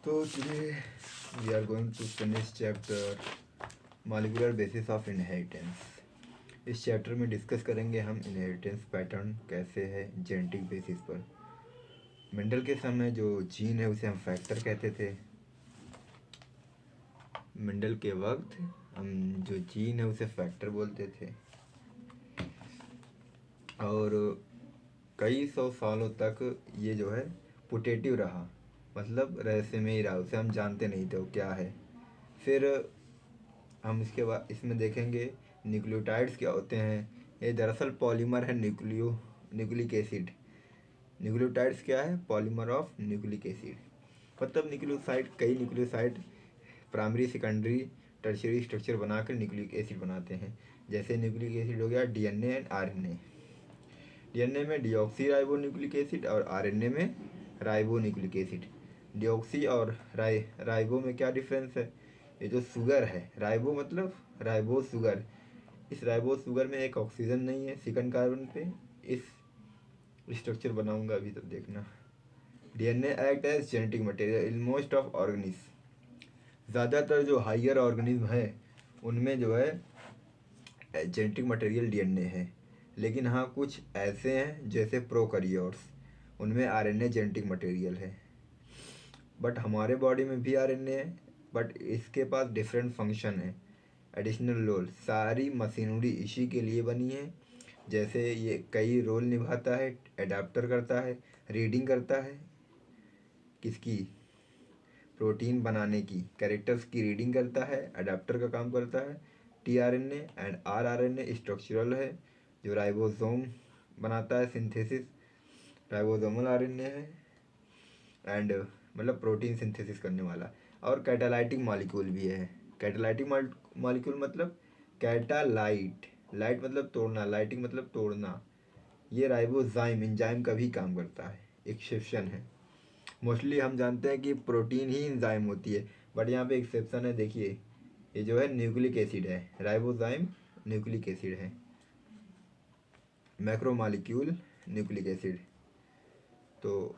So today we are going to finish chapter molecular basis of inheritance. इस chapter में discuss करेंगे हम inheritance pattern कैसे है जेनेटिक बेसिस पर। मेंडल के समय जो जीन है उसे हम फैक्टर कहते थे। मेंडल के वक्त हम जो जीन है उसे फैक्टर बोलते थे और कई सौ सालों तक ये जो है पुटेटिव रहा, मतलब रहस्य में ही रहा, उसे हम जानते नहीं थे वो क्या है। फिर हम इसके बाद इसमें देखेंगे न्यूक्लियोटाइड्स क्या होते हैं। ये दरअसल पॉलीमर है न्यूक्लिक एसिड। न्यूक्लियोटाइड्स क्या है? Polymer of nucleic acid. मतलब न्यूक्लियोसाइड, कई nucleoside primary secondary tertiary structure बनाकर न्यूक्लिक एसिड बनाते हैं। जैसे न्यूक्लिक एसिड हो गया डीएनए एंड आरएनए। डीएनए में डीऑक्सी राइबो न्यूक्लिक एसिड और आरएनए में राइबो न्यूक्लिक एसिड। डीऑक्सी और राइबो में क्या डिफरेंस है? ये जो शुगर है, राइबो मतलब राइबो शुगर, इस राइबो शुगर में एक ऑक्सीजन नहीं है सेकंड कार्बन पे। इस स्ट्रक्चर बनाऊंगा अभी, तब देखना। DNA act as genetic material in most of organism. ज़्यादातर जो हायर ऑर्गेनिज्म है उनमें जो है जेनेटिक मटेरियल डीएनए है, लेकिन हाँ कुछ ऐसे हैं जैसे प्रोकैरियोट्स, उनमें आरएनए जेनेटिक मटेरियल है। बट हमारे बॉडी में भी आरएनए है, बट इसके पास डिफरेंट फंक्शन है, एडिशनल रोल। सारी मशीनरी इसी के लिए बनी है। जैसे ये कई रोल निभाता है, एडाप्टर करता है, रीडिंग करता है किसकी? प्रोटीन बनाने की, कैरेक्टर्स की रीडिंग करता है, अडाप्टर का काम करता है। टीआरएनए एंड आरआरएनए स्ट्रक्चरल है, जो राइबोसोम बनाता है, सिंथेसिस राइबोसोमल आरएनए है एंड मतलब प्रोटीन सिंथेसिस करने वाला। और कैटालाइटिक मॉलिक्यूल भी है। कैटालाइटिक मॉलिक्यूल मतलब कैटालाइट, लाइट मतलब तोड़ना, लाइटिंग मतलब तोड़ना। ये राइबोजाइम एंजाइम का भी काम करता है, एक्सेप्शन है। मोस्टली हम जानते हैं कि प्रोटीन ही एंजाइम होती है, बट यहाँ पे एक्सेप्शन है। देखिए ये जो है न्यूक्लिक एसिड है, राइबोजाइम न्यूक्लिक एसिड है, मैक्रोमॉलिक्यूल न्यूक्लिक एसिड। तो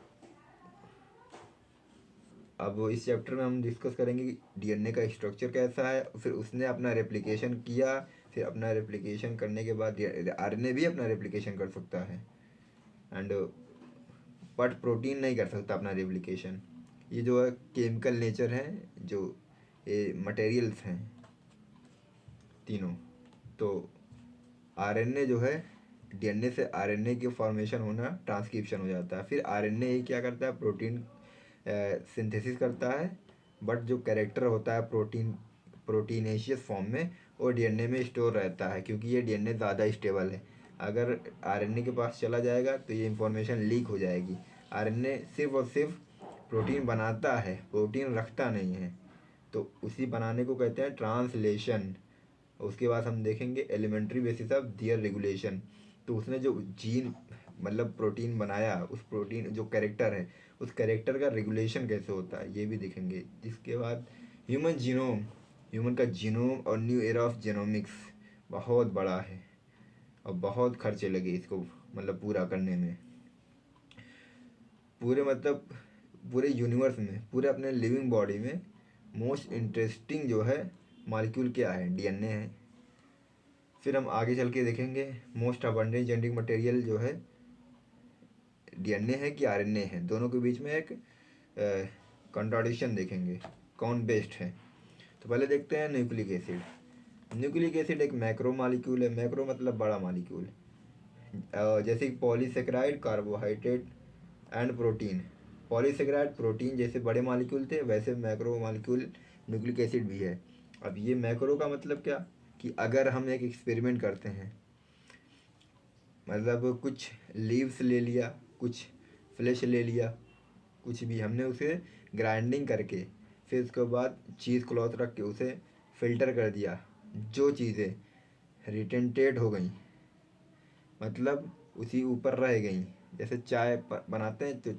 अब इस चैप्टर में हम डिस्कस करेंगे कि डीएनए का स्ट्रक्चर कैसा है, फिर उसने अपना रेप्लिकेशन किया, फिर अपना रेप्लिकेशन करने के बाद आरएनए भी अपना रेप्लिकेशन कर सकता है एंड बट प्रोटीन नहीं कर सकता अपना रेप्लिकेशन। ये जो है केमिकल नेचर है, जो ये मटेरियल्स हैं तीनों। तो आरएनए जो है डीएनए से आरएनए की फॉर्मेशन होना, ट्रांसक्रिप्शन हो जाता है। फिर आरएनए ही क्या करता है? प्रोटीन सिंथेसिस करता है, बट जो कैरेक्टर होता है प्रोटीनेशियस फॉर्म में, वो डीएनए में स्टोर रहता है, क्योंकि ये डीएनए ज़्यादा स्टेबल है। अगर आरएनए के पास चला जाएगा तो ये इंफॉर्मेशन लीक हो जाएगी। आरएनए सिर्फ और सिर्फ प्रोटीन बनाता है, प्रोटीन रखता नहीं है। तो उसी बनाने को कहते हैं ट्रांसलेशन। उसके बाद हम देखेंगे elementary basis of their regulation. तो उसने जो जीन मतलब प्रोटीन बनाया, उस प्रोटीन जो कैरेक्टर है, उस कैरेक्टर का रेगुलेशन कैसे होता है ये भी देखेंगे। जिसके बाद ह्यूमन जीनोम, ह्यूमन का जीनोम और न्यू एरा ऑफ जेनोमिक्स बहुत बड़ा है और बहुत खर्चे लगे इसको मतलब पूरा करने में। पूरे मतलब पूरे यूनिवर्स में, पूरे अपने लिविंग बॉडी में मोस्ट इंटरेस्टिंग जो है मॉलिक्यूल क्या है? डीएनए है। फिर हम आगे चल के देखेंगे मोस्ट अबंडेंट जेनेटिक मटेरियल जो है डीएनए है कि आरएनए है, दोनों के बीच में एक कॉन्ट्राडिक्शन देखेंगे, कौन बेस्ट है। तो पहले देखते हैं न्यूक्लिक एसिड। न्यूक्लिक एसिड एक मैक्रो मॉलिक्यूल है। मैक्रो मतलब बड़ा मॉलिक्यूल, जैसे कि polysaccharide, carbohydrate and protein. Polysaccharide protein जैसे बड़े मॉलिक्यूल थे, वैसे मैक्रो मॉलिक्यूल न्यूक्लिक एसिड भी है। अब ये मैक्रो का मतलब क्या? कि अगर हम एक एक्सपेरिमेंट करते हैं, मतलब कुछ लीव्स ले लिया, कुछ फ्लैश ले लिया, कुछ भी हमने उसे ग्राइंडिंग करके, फिर उसके बाद चीज़ क्लॉथ रख के उसे फिल्टर कर दिया, जो चीज़ें रिटेंटेड हो गई, मतलब उसी ऊपर रह गई। जैसे चाय बनाते हैं तो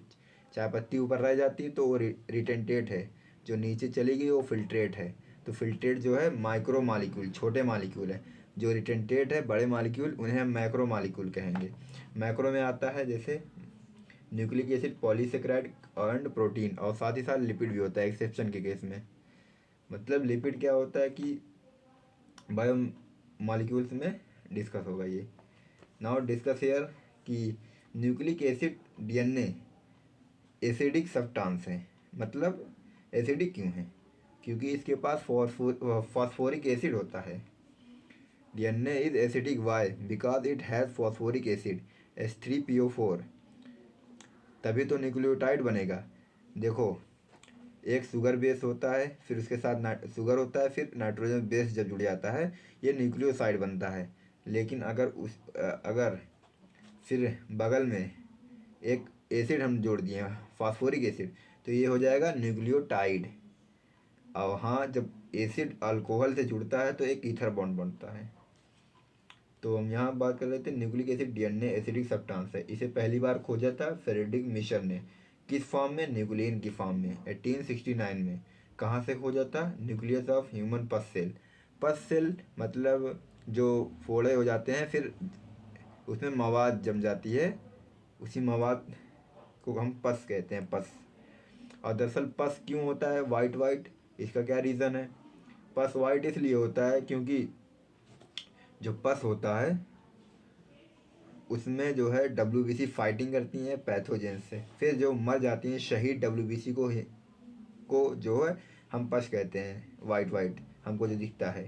चाय पत्ती ऊपर रह जाती है तो वो रिटेंटेड है, जो नीचे चली गई वो फिल्ट्रेट है। तो फिल्ट्रेट जो है माइक्रो मालिक्यूल, छोटे मालिक्यूल है। जो रिटेंटेड है बड़े मालिक्यूल, उन्हें हम मैक्रो मालिक्यूल कहेंगे। मैक्रो में आता है जैसे nucleic acid, polysaccharide and protein, और साथ ही साथ लिपिड भी होता है एक्सेप्शन के केस में। मतलब लिपिड क्या होता है कि बायो मॉलिक्यूल्स में डिस्कस होगा ये। नाउ डिस्कस हेयर कि nucleic acid DNA acidic substance है। मतलब एसिडिक क्यों है? क्योंकि इसके पास फॉस्फोरिक एसिड होता है। DNA is acidic why because it has phosphoric acid H3PO4। तभी तो न्यूक्लियोटाइड बनेगा। देखो, एक शुगर बेस होता है, फिर उसके साथ शुगर होता है, फिर नाइट्रोजन बेस जब जुड़ जाता है ये न्यूक्लियोसाइड बनता है। लेकिन अगर फिर बगल में एक एसिड हम जोड़ दिए फास्फोरिक एसिड, तो ये हो जाएगा न्यूक्लियोटाइड। और हाँ, जब एसिड अल्कोहल से जुड़ता है तो एक ईथर बॉन्ड बनता है। तो हम यहाँ बात कर रहे थे nucleic acid DNA acidic substance है। इसे पहली बार खोजा था फ्रेडरिक मिशर ने। किस फॉर्म में? न्यूक्लियन की फॉर्म में 1869 में। कहाँ से खोजा था? न्यूक्लियस ऑफ ह्यूमन पस सेल। पस सेल मतलब जो फोड़े हो जाते हैं, फिर उसमें मवाद जम जाती है, उसी मवाद को हम पस कहते हैं, पस। और दरअसल पस क्यों होता है वाइट वाइट? इसका क्या रीज़न है? पस वाइट इसलिए होता है क्योंकि जो पस होता है उसमें जो है WBC फाइटिंग करती हैं पैथोजेन से, फिर जो मर जाती हैं शहीद WBC को जो है हम पस कहते हैं, वाइट वाइट हमको जो दिखता है।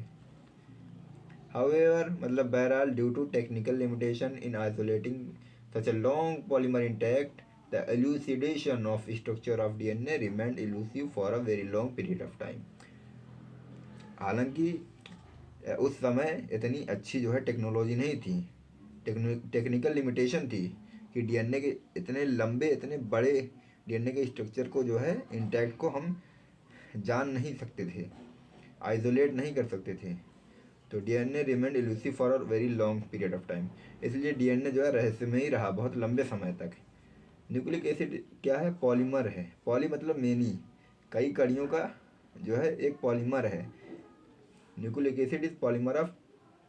हाउएवर मतलब बहरहाल, due to technical limitation in isolating such a long polymer intact, the elucidation of structure of DNA remained elusive for a very long period of time। हालांकि उस समय इतनी अच्छी जो है टेक्नोलॉजी नहीं थी, टेक्निकल लिमिटेशन थी कि डीएनए के इतने लंबे, इतने बड़े डीएनए के स्ट्रक्चर को जो है इंटैक्ट को हम जान नहीं सकते थे, आइसोलेट नहीं कर सकते थे। तो DNA remained elusive for a very long period of time. इसलिए डीएनए जो है रहस्य में ही रहा बहुत लंबे समय तक। न्यूक्लिक एसिड क्या है? पॉलीमर है। पॉली मतलब मेनी, कई कड़ियों का जो है एक पॉलीमर है। Nucleic acid is polymer of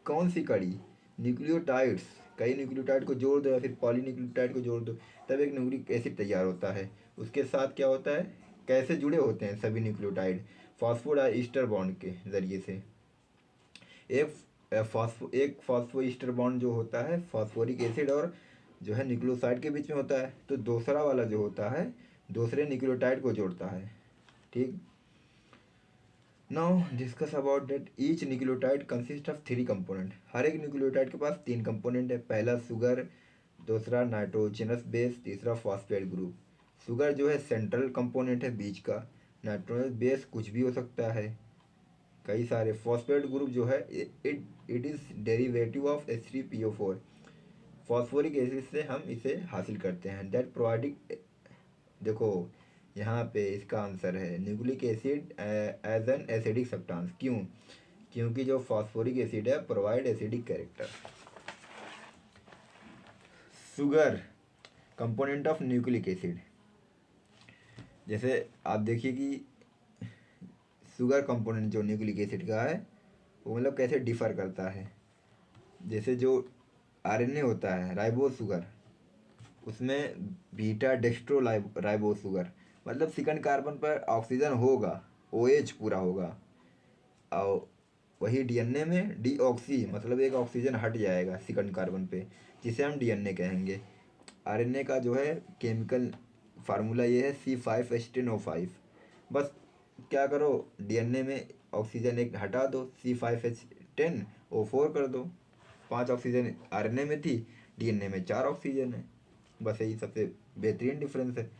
कौन सी कड़ी? न्यूक्लियोटाइड्स। कई न्यूक्लियोटाइड को जोड़ दो या फिर पॉलीन्यूक्लियोटाइड को जोड़ दो, तब एक न्यूक्लिक एसिड तैयार होता है। उसके साथ क्या होता है, कैसे जुड़े होते हैं सभी न्यूक्लियोटाइड? फॉस्फोडाइस्टर बॉन्ड के जरिए से। एक फॉस्फोईस्टर बॉन्ड जो होता है फॉस्फोरिक एसिड और जो है न्यूक्लियोसाइड के बीच में होता है, तो दूसरा वाला जो होता है दूसरे न्यूक्लियोटाइड को जोड़ता है। ठीक। Now discuss about that each nucleotide consist of 3 component. हर एक न्यूक्लियोटाइड के पास 3 कंपोनेंट है। पहला शुगर, दूसरा नाइट्रोजनस बेस, तीसरा फॉस्फेट ग्रुप। शुगर जो है सेंट्रल कंपोनेंट है बीच का, नाइट्रोजनस बेस कुछ भी हो सकता है, कई सारे। फॉस्फेट ग्रुप जो है it it is derivative of H3PO4। Phosphoric acid से हम इसे हासिल करते हैं, दैट प्रोवाइडिंग। देखो यहाँ पे इसका आंसर है nucleic acid as an acidic substance. क्यों? क्योंकि जो फॉस्फोरिक एसिड है provide acidic character. Sugar component of nucleic acid. जैसे आप देखिए कि शुगर कंपोनेंट जो न्यूक्लिक एसिड का है वो मतलब कैसे डिफ़र करता है। जैसे जो आरएनए होता है राइबोस शुगर, उसमें बीटा डेक्स्ट्रो राइबोस शुगर, मतलब सेकंड कार्बन पर ऑक्सीजन होगा, OH पूरा होगा। और वही डीएनए में डीऑक्सी मतलब एक ऑक्सीजन हट जाएगा सेकंड कार्बन पे, जिसे हम डीएनए कहेंगे। आरएनए का जो है केमिकल फार्मूला ये है C5H10O5। बस क्या करो, डीएनए में ऑक्सीजन एक हटा दो, C5H10O4 कर दो। 5 ऑक्सीजन आरएनए में थी, डीएनए में 4 ऑक्सीजन है। बस यही सबसे बेहतरीन डिफरेंस है।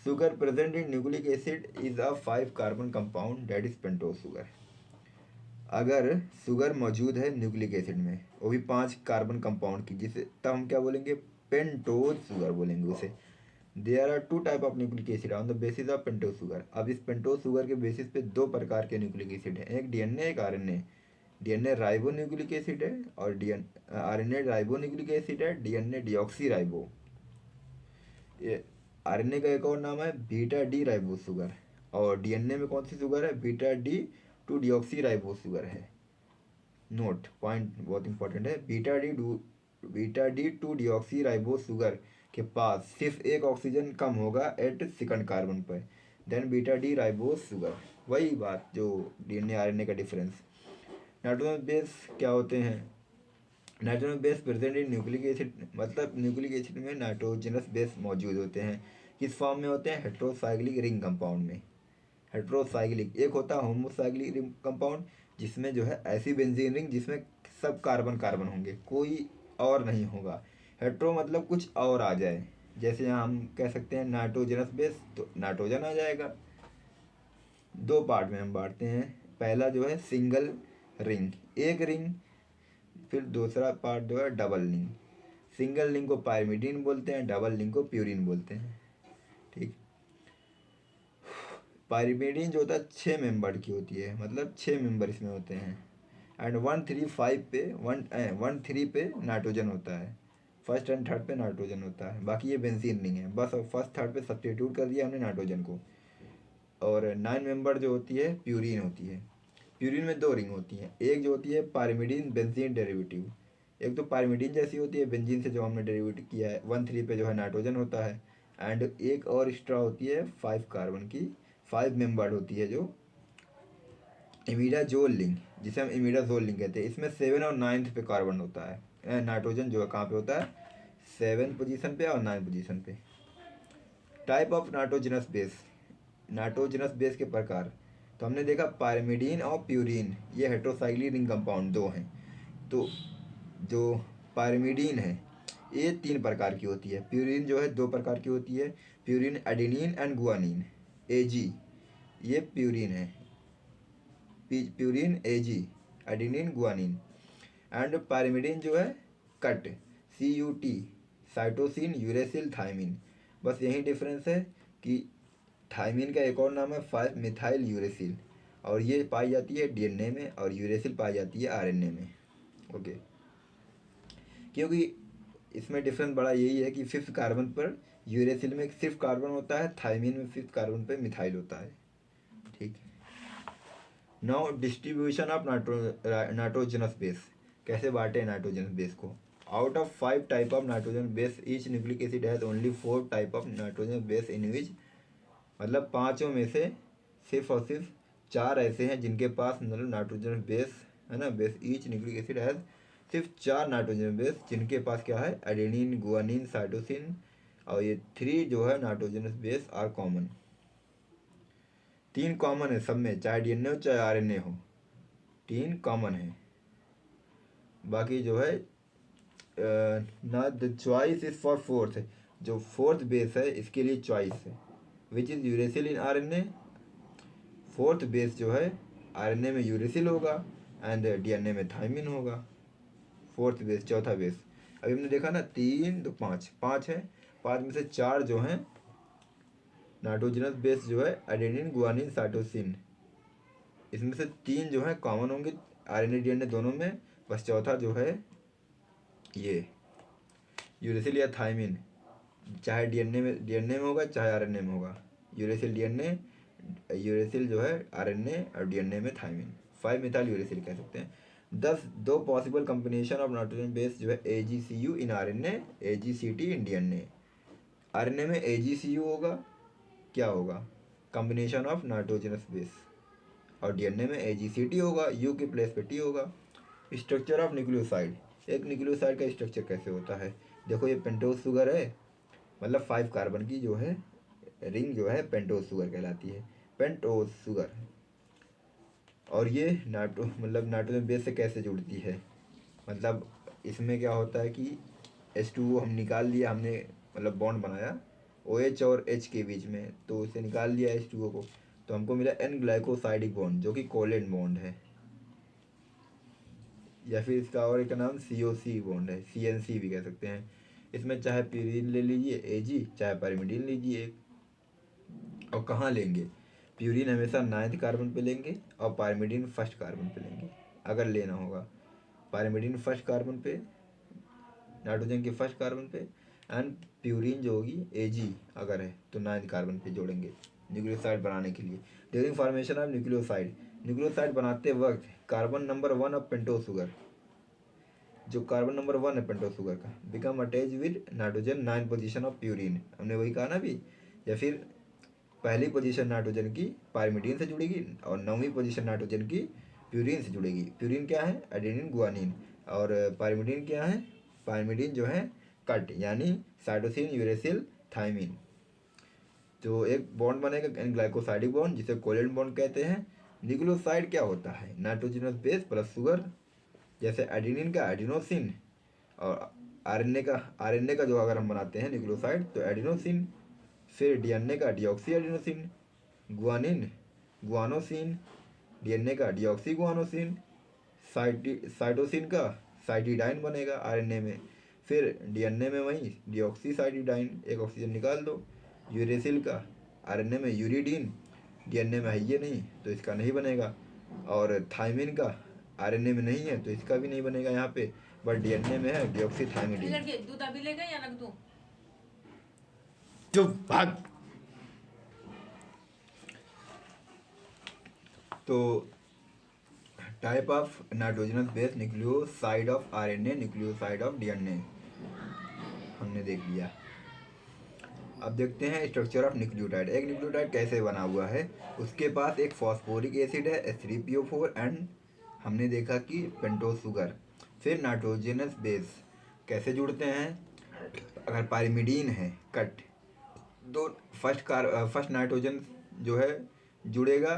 Sugar present in nucleic acid is a 5 carbon compound that is pentose sugar. अगर शुगर मौजूद है न्यूक्लिक एसिड में, वो भी 5 कार्बन कंपाउंड की, जिसे तब हम क्या बोलेंगे? पेंटोज शुगर बोलेंगे उसे। There are 2 type of nucleic acid on the basis of pentose sugar. अब इस पेंटोज शुगर के बेसिस पे 2 प्रकार के न्यूक्लिक एसिड हैं, एक डीएनए एक RNA. DNA ribo nucleic acid है और आरएनए राइबो न्यूक्लिक एसिड है, डीएनए डिऑक्सी राइबो। ये आरएनए का एक और नाम है बीटा डी राइबोस शुगर। और डीएनए में कौन सी शुगर है? Beta D 2 deoxy ribose sugar है। नोट पॉइंट बहुत इंपॉर्टेंट है, beta D 2 deoxy ribose sugar के पास सिर्फ एक ऑक्सीजन कम होगा एट सेकंड कार्बन पर, then beta D ribose sugar. वही बात जो डीएनए आरएनए का डिफरेंस। नाइट्रोजन बेस क्या होते हैं? Nitrogen base present in nucleic acid, मतलब न्यूक्लिक एसिड में नाइट्रोजनस बेस मौजूद होते हैं। किस फॉर्म में होते हैं? हेट्रोसाइक्लिक रिंग कंपाउंड में। हेट्रोसाइक्लिक एक होता है होमोसाइक्लिक रिंग कंपाउंड, जिसमें जो है ऐसी बेंजीन रिंग जिसमें सब कार्बन कार्बन होंगे, कोई और नहीं होगा। हेट्रो मतलब कुछ और आ जाए, जैसे यहाँ हम कह सकते हैं नाइट्रोजनस बेस, तो नाइट्रोजन आ जाएगा। दो पार्ट में हम बांटते हैं। पहला जो है सिंगल रिंग, एक रिंग, फिर दूसरा पार्ट जो है डबल रिंग। सिंगल रिंग को पायरिमिडीन बोलते हैं, डबल रिंग को प्यूरिन बोलते हैं। ठीक। पायरिमिडीन जो होता है 6 मेंबर की होती है, मतलब 6 मेंबर इसमें होते हैं। एंड 135 पे 113 पे नाइट्रोजन होता है, फर्स्ट एंड थर्ड पे नाइट्रोजन होता है। बाकी ये बेंजीन नहीं है, बस फर्स्ट थर्ड पे सब्स्टिट्यूट कर दिया हमने नाइट्रोजन को। और 9 मेंबर जो होती है प्यूरिन होती है। प्यूरिन में 2 रिंग होती हैं, एक जो होती है पायरिमिडीन बेंजीन डेरिवेटिव, एक तो पायरिमिडीन जैसी होती है बेंजीन से जो हमने डेरिवेटिव किया है, 1,3 पे जो है नाइट्रोजन होता है। एंड एक और एक्स्ट्रा होती है 5 कार्बन की, 5 मेंबर्ड होती है, जो इमिडाजोल लिंक, जिसे हम इमिडाजोल लिंक कहते हैं। इसमें 7 और 9 पे कार्बन होता है, नाइट्रोजन जो है कहाँ पे होता है? 7 पोजीशन पे और 9 पोजीशन पे। Type of nitrogenous base, nitrogenous base के प्रकार। तो हमने देखा पायरिमिडीन और प्यूरिन, ये हेट्रोसाइक्लिक रिंग कंपाउंड दो हैं। तो जो पायरिमिडीन है ये 3 प्रकार की होती है, प्यूरिन जो है 2 प्रकार की होती है, प्यूरिन एडेनिन एंड गुआनिन, एजी, ये प्यूरिन है, purine AG, adenine guanine. And pyrimidine जो है cut, CUT, cytosine uracil thymine. बस यही डिफरेंस है कि थाइमिन का एक और नाम है 5 मिथाइल यूरेसिल, और ये पाई जाती है डीएनए में, और यूरेसिल पाई जाती है आरएनए में। ओके। क्योंकि इसमें डिफरेंस बड़ा यही है कि 5th कार्बन पर यूरेसिल में सिर्फ कार्बन होता है, थाइमिन में 5th कार्बन पर मिथाइल होता है। ठीक। Now distribution of nitrogenous base, कैसे बांटे नाइट्रोजनस बेस को? Out of 5 type of nitrogen base each nucleic acid has only 4 type of nitrogen base in which, मतलब पाँचों में से सिर्फ और सिर्फ 4 ऐसे हैं जिनके पास मतलब नाइट्रोजन बेस है ना, base each nucleic acid has, सिर्फ 4 नाइट्रोजन बेस जिनके पास क्या है? एडेनिन गुआनिन साइटोसिन, और ये 3 जो है nitrogen base are common. 3 common है सब में, चाहे डीएनए हो चाहे आरएनए हो, 3 कॉमन है। बाकी जो है ना, the choice is for fourth, जो फोर्थ बेस है इसके लिए चॉइस है, which is uracil in RNA. Fourth base जो है आरएनए में यूरेसिल होगा एंड डीएनए में थाइमिन होगा। फोर्थ बेस, चौथा बेस। अभी हमने देखा ना 3 तो 5, 5 है, 5 में से 4 जो हैं नाइट्रोजनस बेस जो है एडेनिन गुआनिन साइटोसिन, इसमें से 3 जो है कॉमन होंगे आरएनए डीएनए दोनों में, बस चौथा जो है ये यूरेसिल या थाइमिन, चाहे डीएनए में होगा चाहे आरएनए में होगा। यूरेसिल डीएनए, यूरेसिल जो है आरएनए, और डीएनए में थाइमिन, 5 मिथाइल यूरेसिल कह सकते हैं। 2 possible combination of nitrogen base जो है AgCu in RNA, AgCt in DNA. RNA में AgCu होगा, क्या होगा? कॉम्बिनेशन ऑफ नाइट्रोजनस बेस, और डीएनए में AgCt होगा, यू के प्लेस पे टी होगा। स्ट्रक्चर ऑफ न्यूक्लियोसाइड, एक न्यूक्लियोसाइड का स्ट्रक्चर कैसे होता है? देखो ये पेंटोज शुगर है, मतलब 5 कार्बन की जो है रिंग जो है पेंटोज शुगर कहलाती है, पेंटोज शुगर। और ये मतलब नाइट्रोजन बेस से कैसे जुड़ती है? मतलब इसमें क्या होता है कि H2O हम निकाल लिया हमने, मतलब बॉन्ड बनाया OH और H के बीच में, तो उसे निकाल लिया H2O को, तो हमको मिला N ग्लाइकोसाइडिक बॉन्ड जो कि कोलेन बॉन्ड है, या फिर इसका और एक नाम COC बॉन्ड है, CNC भी कह सकते हैं। इसमें चाहे प्यूरिन ले लीजिए AG, चाहे पायरिमिडीन लीजिए एक। और कहाँ लेंगे? प्यूरिन हमेशा 9th कार्बन पे लेंगे, और पायरिमिडीन 1st कार्बन पे लेंगे अगर लेना होगा। पायरिमिडीन 1st कार्बन पे, नाइट्रोजन के 1st कार्बन पे, एंड प्यूरिन जो होगी AG अगर है तो 9th कार्बन पे जोड़ेंगे न्यूक्लियोसाइड बनाने के लिए। During formation of nucleoside, nucleoside बनाते वक्त carbon number 1 of pentose sugar, जो कार्बन नंबर 1 है पेंटोस शुगर का, become attach with nitrogen 9 position of purine, हमने वही कहा ना अभी। या फिर पहली पोजीशन नाइट्रोजन की पायरिमिडीन से जुड़ेगी और 9वीं पोजीशन नाइट्रोजन की प्यूरिन से जुड़ेगी। प्यूरिन क्या है? Adenine guanine. और पायरिमिडीन क्या है? पायरिमिडीन जो है कट, यानी साइटोसिन यूरेसिल थाइमिन। तो एक बॉन्ड बनेगा ग्लाइकोसाइडिक बॉन्ड, जिसे कोवेलेंट बॉन्ड कहते हैं। न्यूक्लियोसाइड क्या होता है? नाइट्रोजनस बेस प्लस शुगर, जैसे एडेनिन का एडिनोसिन, और आरएनए का जो अगर हम बनाते हैं न्यूक्लियोसाइड तो एडिनोसिन, फिर डीएनए का deoxy adenosine, guanine guanosine, DNA का डीऑक्सी गुआनोसिन, साइटोसिन का साइटिडाइन बनेगा आरएनए में, फिर डीएनए में वही डीऑक्सी साइटिडाइन, एक ऑक्सीजन निकाल दो। यूरेसिल का आरएनए में यूरिडीन, डीएनए में है ये नहीं तो इसका नहीं बनेगा। और थाइमिन का आरएनए में नहीं है तो इसका भी नहीं बनेगा यहाँ पे, बट डीएनए में है डीऑक्सी थाइमिडीन। दूध अभी लेगा या रख दूं? चुप भाग। तो type of nitrogenous base nucleoside of RNA, nucleoside of DNA हमने देख लिया। अब देखते हैं स्ट्रक्चर ऑफ न्यूक्लियोटाइड। एक न्यूक्लियोटाइड कैसे बना हुआ है? उसके पास एक फॉस्फोरिक एसिड है H3PO4 एंड हमने देखा कि पेंटोस शुगर। फिर नाइट्रोजनस बेस कैसे जुड़ते हैं? अगर पायरिमिडीन है कट, दो फर्स्ट नाइट्रोजन जो है जुड़ेगा।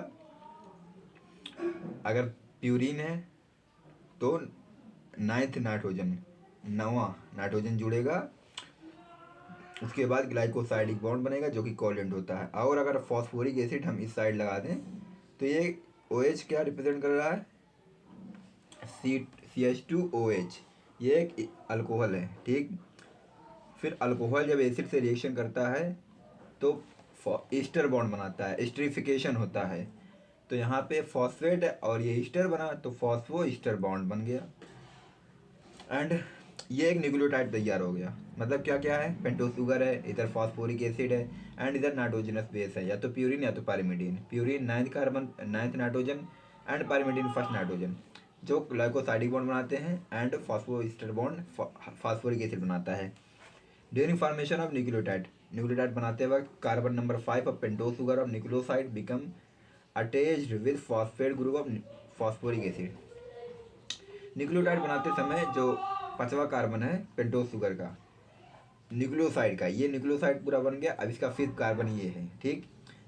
अगर प्यूरिन है तो 9th नाइट्रोजन, 9वां नाइट्रोजन जुड़ेगा। उसके बाद ग्लाइकोसाइडिक बॉन्ड बनेगा जो कि कोवेलेंट होता है। और अगर फॉस्फोरिक एसिड हम इस साइड लगा दें तो ये OH क्या रिप्रेजेंट कर रहा है? CH2OH, ये एक अल्कोहल है, ठीक। फिर अल्कोहल जब एसिड से रिएक्शन करता है तो ईस्टर बॉन्ड बनाता है, एस्टरिफिकेशन होता है। तो यहाँ पे फॉस्फेट है और ये ईस्टर बना तो फॉस्फो ईस्टर बॉन्ड बन गया। एंड ये एक न्यूक्लियोटाइड तैयार हो गया। मतलब क्या क्या है? पेंटोस शुगर है, इधर फॉस्फोरिक एसिड है, एंड इधर नाइट्रोजनस बेस है, या तो प्यूरिन या तो pyrimidine. Purine 9th nitrogen and pyrimidine first nitrogen, जो ग्लाइकोसाइडिक बॉन्ड बनाते हैं, and phospho ester bond phosphoric acid बनाता है। ड्यूरिंग फॉर्मेशन ऑफ न्यूक्लियोटाइड बनाते वक्त carbon number 5 of pentose sugar of nucleoside become attached with phosphate group of phosphoric acid. Nucleotide बनाते समय जो 5वां कार्बन है पेंटोस शुगर का, न्यूक्लियोसाइड का, ये न्यूक्लियोसाइड पूरा बन गया। अब इसका 5th कार्बन ये है, ठीक।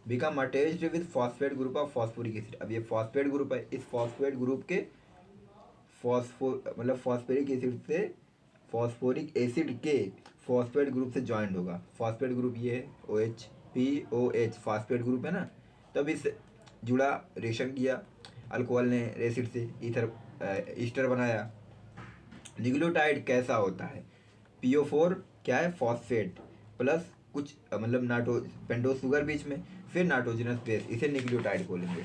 Become attached with phosphate group of phosphoric acid. अब ये फॉस्फेट ग्रुप है, इस फॉस्फेट ग्रुप के फॉस्फोरिक एसिड से फॉस्फोरिक एसिड के फॉस्फेट ग्रुप से ज्वाइंट होगा। फॉस्फेट ग्रुप ये है OH फॉस्फेट ग्रुप है ना। तब इस जुड़ा, रिएक्शन किया अल्कोहल ने एसिड से, ईस्टर बनाया। न्यूक्लियोटाइड कैसा होता है? PO4 क्या है? फॉस्फेट प्लस कुछ मतलब पेंटोस शुगर बीच में, फिर नाइट्रोजनस बेस, इसे न्यूक्लियोटाइड बोलेंगे।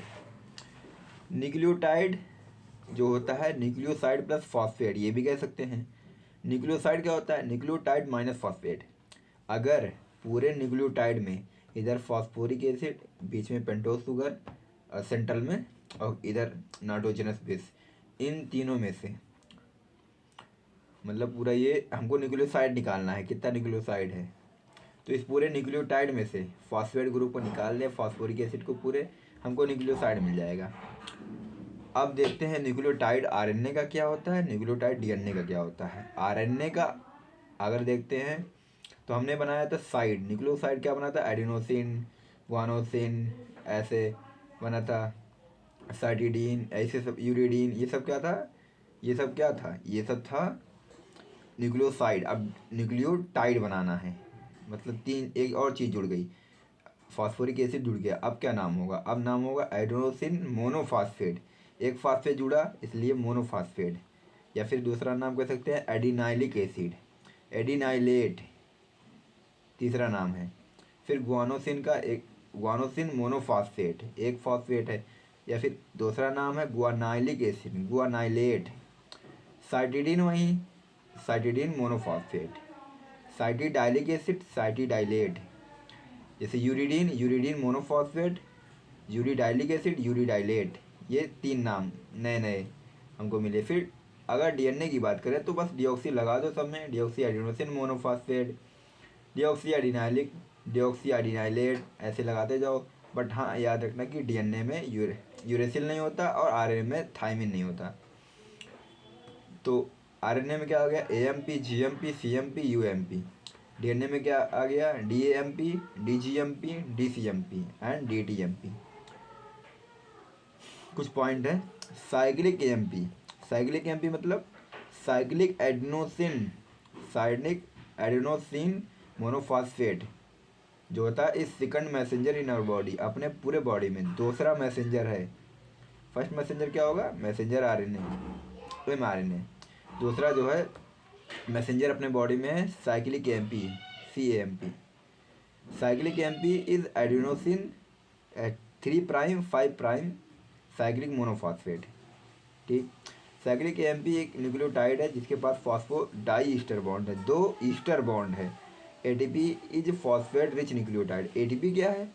न्यूक्लियोटाइड जो होता है न्यूक्लियोसाइड प्लस फॉस्फेट, ये भी कह सकते हैं। न्यूक्लियोसाइड क्या होता है? Nucleotide minus phosphate. अगर पूरे न्यूक्लियोटाइड में इधर फॉस्फोरिक एसिड, बीच में पेंटोस शुगर सेंट्रल में, और इधर नाइट्रोजनस बेस, इन तीनों में से मतलब पूरा ये हमको न्यूक्लियोसाइड निकालना है, कितना न्यूक्लियोसाइड है। तो इस पूरे न्यूक्लियोटाइड में से फॉस्फेट ग्रुप को निकाल दें, फॉस्फोरिक एसिड को, पूरे हमको न्यूक्लियोसाइड मिल जाएगा। अब देखते हैं न्यूक्लियोटाइड आरएनए का क्या होता है, न्यूक्लियोटाइड डीएनए का क्या होता है। आरएनए का अगर देखते हैं तो हमने बनाया था साइड, न्यूक्लियोसाइड क्या बना था? एडिनोसिन, गुआनोसिन, ऐसे बना था, साइटिडीन, ऐसे सब, यूरिडीन, ये सब क्या था? ये सब क्या था? ये सब था न्यूक्लियोसाइड। अब न्यूक्लियोटाइड बनाना है, मतलब एक और चीज़ जुड़ गई, फॉस्फोरिक एसिड जुड़ गया। अब क्या नाम होगा? अब नाम होगा एडेनोसिन मोनोफॉस्फेट। एक फास्फेट जुड़ा इसलिए मोनोफॉस्फेट, या फिर दूसरा नाम कह सकते हैं एडिनाइलिक एसिड, एडिनाइलेट तीसरा नाम है। फिर गुआनोसिन का एक, गुआनोसिन मोनोफॉस्फेट, एक फॉस्फेट है, या फिर दूसरा नाम है गुआनाइलिक एसिड, गुआनाइलेट। साइटिडीन वही, cytidine monophosphate. Cytidylic acid, cytidylate. जैसे uridine, uridine monophosphate, uridylic acid, uridylate. ये 3 नाम नए नए हमको मिले। फिर अगर डीएनए की बात करें तो बस डीऑक्सी लगा दो सब में, deoxy adenosine monophosphate, deoxy adenylic, deoxy adenylate, ऐसे लगाते जाओ। बट हाँ याद रखना कि डीएनए में यूरेसिल नहीं होता और आरएनए में थाइमिन नहीं होता। तो आरएनए में क्या आ गया, AMP, GMP, CMP, UMP. DNA में क्या आ गया, डीएएमपी, डीजीएमपी, डीसीएमपी एंड डीटीएमपी। कुछ पॉइंट है। साइक्लिक एएमपी, साइक्लिक एएमपी मतलब cyclic adenosine, cyclic adenosine monophosphate जो होता है इस second messenger in our body, अपने पूरे बॉडी में दूसरा मैसेंजर है। फर्स्ट मैसेंजर क्या होगा, मैसेंजर आरएनए, एमआरएनए। दूसरा जो है मैसेंजर अपने बॉडी में है cyclic AMP, cAMP. Cyclic AMP is adenosine 3'5' cyclic monophosphate. ठीक। साइक्लिक एएमपी एक न्यूक्लियोटाइड है जिसके पास फॉस्फो डाई ईस्टर बॉन्ड है, 2 ईस्टर बॉन्ड है। ATP is phosphate rich nucleotide. ATP क्या है,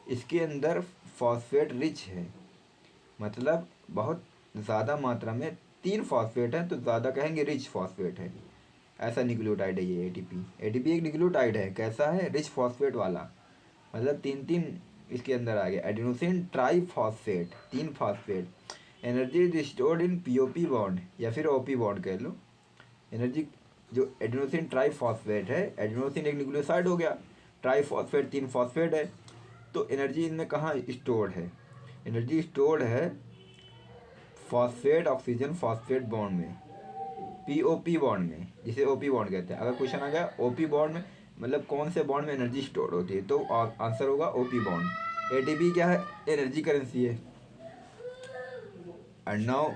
इसके अंदर फॉस्फेट रिच है, मतलब बहुत ज़्यादा मात्रा में 3 फॉस्फेट है तो ज़्यादा कहेंगे रिच फॉस्फेट है, ऐसा न्यूक्लियोटाइड है ये एटीपी। एटीपी एक न्यूक्लियोटाइड है, कैसा है, रिच फॉस्फेट वाला, मतलब 3 इसके अंदर आ गया। Adenosine triphosphate, 3 phosphate. Energy is stored in POP bond या फिर ओपी बॉन्ड कह लो। एनर्जी जो एडिनोसिन ट्राइफॉस्फेट है, एडिनोसिन एक न्यूक्लियोसाइड हो गया, ट्राइफॉस्फेट 3 फॉस्फेट है, तो एनर्जी इनमें कहाँ स्टोर्ड है, एनर्जी स्टोर्ड है फॉस्फेट ऑक्सीजन फॉस्फेट बॉन्ड में, पीओपी बॉन्ड में, जिसे ओपी बॉन्ड कहते हैं। अगर क्वेश्चन आ गया ओपी बॉन्ड में मतलब कौन से बॉन्ड में एनर्जी स्टोर होती है, तो आंसर होगा ओपी बॉन्ड। एटीपी क्या है, एनर्जी करेंसी है। And now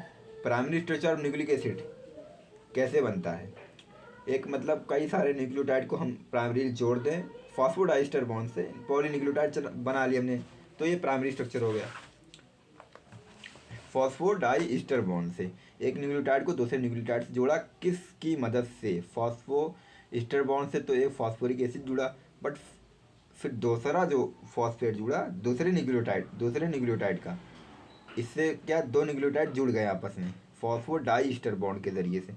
primary structure of nucleic acid कैसे बनता है। एक मतलब कई सारे न्यूक्लियोटाइड को हम प्राइमरी जोड़ दें फॉस्फोडाइस्टर बॉन्ड से, पॉलीन्यूक्लियोटाइड बना लिया हमने, तो ये प्राइमरी स्ट्रक्चर हो गया। फॉस्फोडाइस्टर बॉन्ड से एक न्यूक्लियोटाइड को दूसरे न्यूक्लियोटाइड से जोड़ा, किसकी मदद से, फॉस्फोइस्टर बॉन्ड से, तो एक फॉस्फोरिक एसिड जुड़ा। बट फिर दूसरा जो फॉस्फेट जुड़ा दूसरे न्यूक्लियोटाइड का, इससे क्या 2 न्यूक्लियोटाइड जुड़ गए आपस में फॉस्फोडाइस्टर बॉन्ड के ज़रिए से,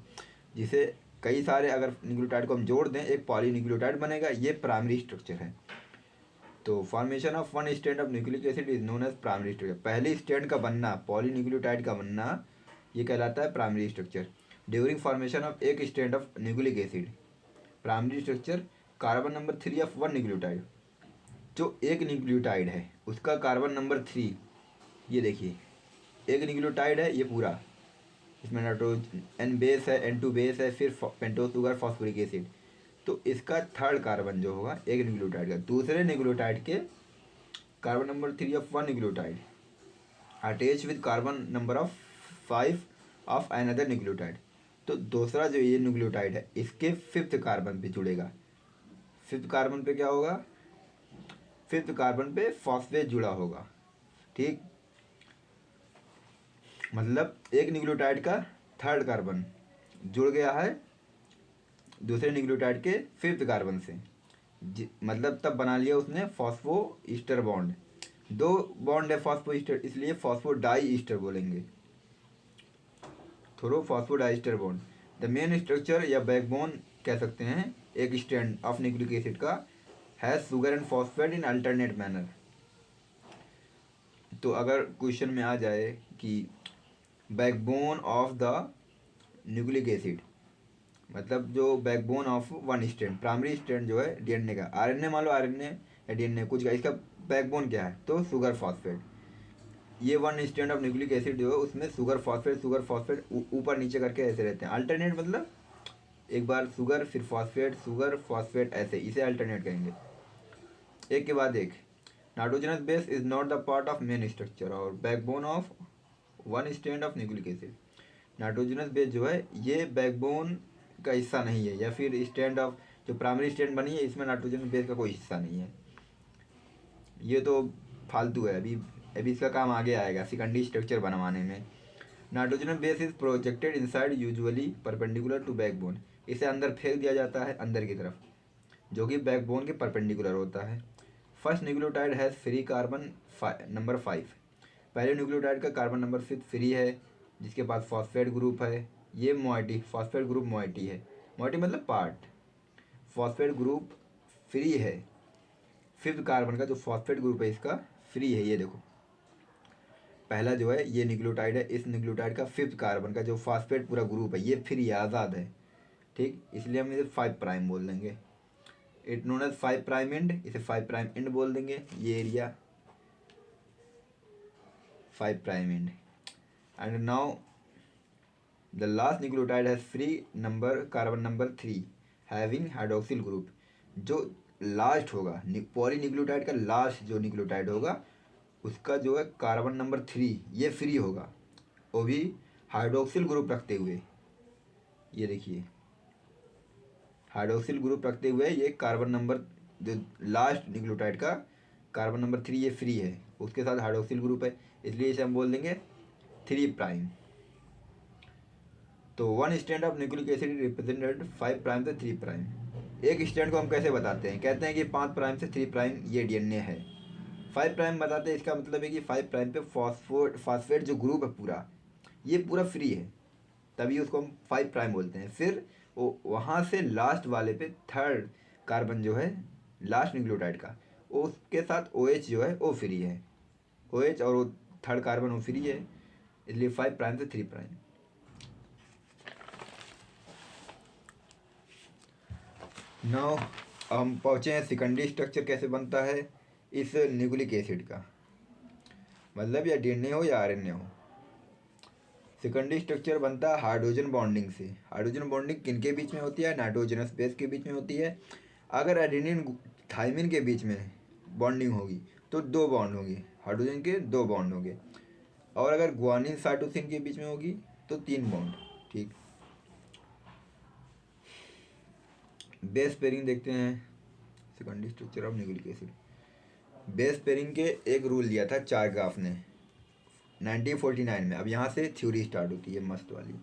जिसे कई सारे अगर न्यूक्लियोटाइड को हम जोड़ दें एक पॉलीन्यूक्लियोटाइड बनेगा। ये प्राइमरी स्ट्रक्चर है। तो formation of one strand of nucleic acid is known as primary structure. पहले स्ट्रैंड का बनना, पॉलीन्यूक्लियोटाइड का बनना, ये कहलाता है primary structure. During formation of एक strand of nucleic acid, primary structure carbon number 3 of one nucleotide, जो एक न्यूक्लियोटाइड है उसका कार्बन नंबर 3, ये देखिए एक न्यूक्लियोटाइड है ये पूरा, इसमें नाइट्रोजन एन बेस है, N2 बेस है, फिर पेंटोस शुगर फॉस्फोरिक एसिड, तो इसका थर्ड कार्बन जो होगा एक न्यूक्लियोटाइड का, दूसरे न्यूक्लियोटाइड के carbon number 3 of one nucleotide attach with carbon number of 5 of another nucleotide, तो दूसरा जो ये न्यूक्लियोटाइड है इसके 5th कार्बन पे जुड़ेगा। 5th कार्बन पे क्या होगा, 5th कार्बन पे फॉस्फेट जुड़ा होगा। ठीक, मतलब एक न्यूक्लियोटाइड का थर्ड कार्बन जुड़ गया है दूसरे न्यूक्लियोटाइड के 5th कार्बन से, मतलब तब बना लिया उसने फॉस्फो ईस्टर बॉन्ड। 2 बॉन्ड है फॉस्फो ईस्टर, इसलिए फॉस्फो डाई ईस्टर बोलेंगे, थोरो phosphodiester bond. The main structure या बैकबोन कह सकते हैं एक स्ट्रैंड ऑफ न्यूक्लिक एसिड का, has sugar and phosphate in alternate manner. तो अगर क्वेश्चन में आ जाए कि backbone of the nucleic acid, मतलब जो backbone of one strand, primary strand जो है डीएनए का, आरएनए मान लो, आरएनए या डीएनए कुछ का, इसका बैकबोन क्या है, तो शुगर फॉस्फेट। ये one strand of nucleic acid जो है उसमें शुगर फॉस्फेट ऊपर नीचे करके ऐसे रहते हैं। अल्टरनेट मतलब एक बार शुगर फिर फॉस्फेट ऐसे, इसे अल्टरनेट कहेंगे, एक के बाद एक। Nitrogenous base is not the part of main structure और backbone of one strand of nucleic acid. Nitrogenous base जो है ये बैकबोन का हिस्सा नहीं है, या फिर स्टैंड ऑफ जो प्राइमरी स्टैंड बनी है इसमें नाइट्रोजन बेस का कोई हिस्सा नहीं है, ये तो फालतू है। अभी इसका काम आगे आएगा सेकेंडरी स्ट्रक्चर बनवाने में। Nitrogen base is projected inside usually perpendicular to backbone, इसे अंदर फेंक दिया जाता है अंदर की तरफ, जो कि बैकबोन के परपेंडिकुलर होता है। First nucleotide has free carbon number 5, पहले न्यूक्लियोटाइड का कार्बन नंबर 5 फ्री है जिसके पास फॉस्फेट ग्रुप है, ये मोइटी, फॉस्फेट ग्रुप मोइटी है। मोइटी मतलब पार्ट। फॉस्फेट ग्रुप फ्री है, 5th कार्बन का जो फॉस्फेट ग्रुप है इसका फ्री है। ये देखो पहला जो है ये न्यूक्लियोटाइड है, इस न्यूक्लियोटाइड का 5th कार्बन का जो फॉस्फेट पूरा ग्रुप है ये फ्री है, आज़ाद है। ठीक, इसलिए हम इसे 5 प्राइम बोल देंगे। It known as 5 prime end, इसे 5 प्राइम एंड बोल देंगे। ये area 5 prime end. And now the last nucleotide has free number carbon number 3 having hydroxyl group. जो लास्ट होगा पॉली न्यूक्लियोटाइड का लास्ट जो न्यूक्लियोटाइड होगा उसका जो है कार्बन नंबर 3 ये फ्री होगा, वो भी हाइड्रोक्सिल ग्रुप रखते हुए। ये देखिए हाइड्रोक्सिल ग्रुप रखते हुए ये कार्बन नंबर जो लास्ट न्यूक्लियोटाइड का कार्बन नंबर 3 ये फ्री है, उसके साथ हाइड्रोक्सिल ग्रुप है, इसलिए इसे हम बोल देंगे 3 प्राइम। तो one strand of nucleic acid represented 5 prime से 3 प्राइम। एक स्ट्रैंड को हम कैसे बताते हैं, कहते हैं कि 5 प्राइम से 3 प्राइम ये डीएनए है। 5 प्राइम बताते हैं, इसका मतलब है कि 5 प्राइम पे फॉस्फेट जो ग्रुप है पूरा ये पूरा फ्री है, तभी उसको हम 5 प्राइम बोलते हैं। फिर वो वहाँ से लास्ट वाले पे 3rd कार्बन जो है लास्ट न्यूक्लियोटाइड का उसके साथ OH जो है वो फ्री है, OH और वो 3rd कार्बन वो फ्री है, इसलिए 5 प्राइम से 3 प्राइम। नाउ हम पहुँचे हैं सेकेंडरी स्ट्रक्चर कैसे बनता है इस न्यूक्लिक एसिड का, मतलब या डीएनए हो या आरएनए हो। सेकेंडरी स्ट्रक्चर बनता है हाइड्रोजन बॉन्डिंग से। हाइड्रोजन बॉन्डिंग किन के बीच में होती है, नाइट्रोजनस बेस के बीच में होती है। अगर एडेनिन थाइमिन के बीच में बॉन्डिंग होगी तो 2 बॉन्ड होंगे, हाइड्रोजन के 2 बॉन्ड होंगे। और अगर ग्वानिन साइटोसिन के बीच में होगी तो 3 बॉन्ड। ठीक, बेस पेयरिंग देखते हैं secondary structure of nucleic acid. Base pairing के एक रूल दिया था चारगाफ ने 1949 में। अब यहाँ से थ्योरी स्टार्ट होती है मस्त वाली,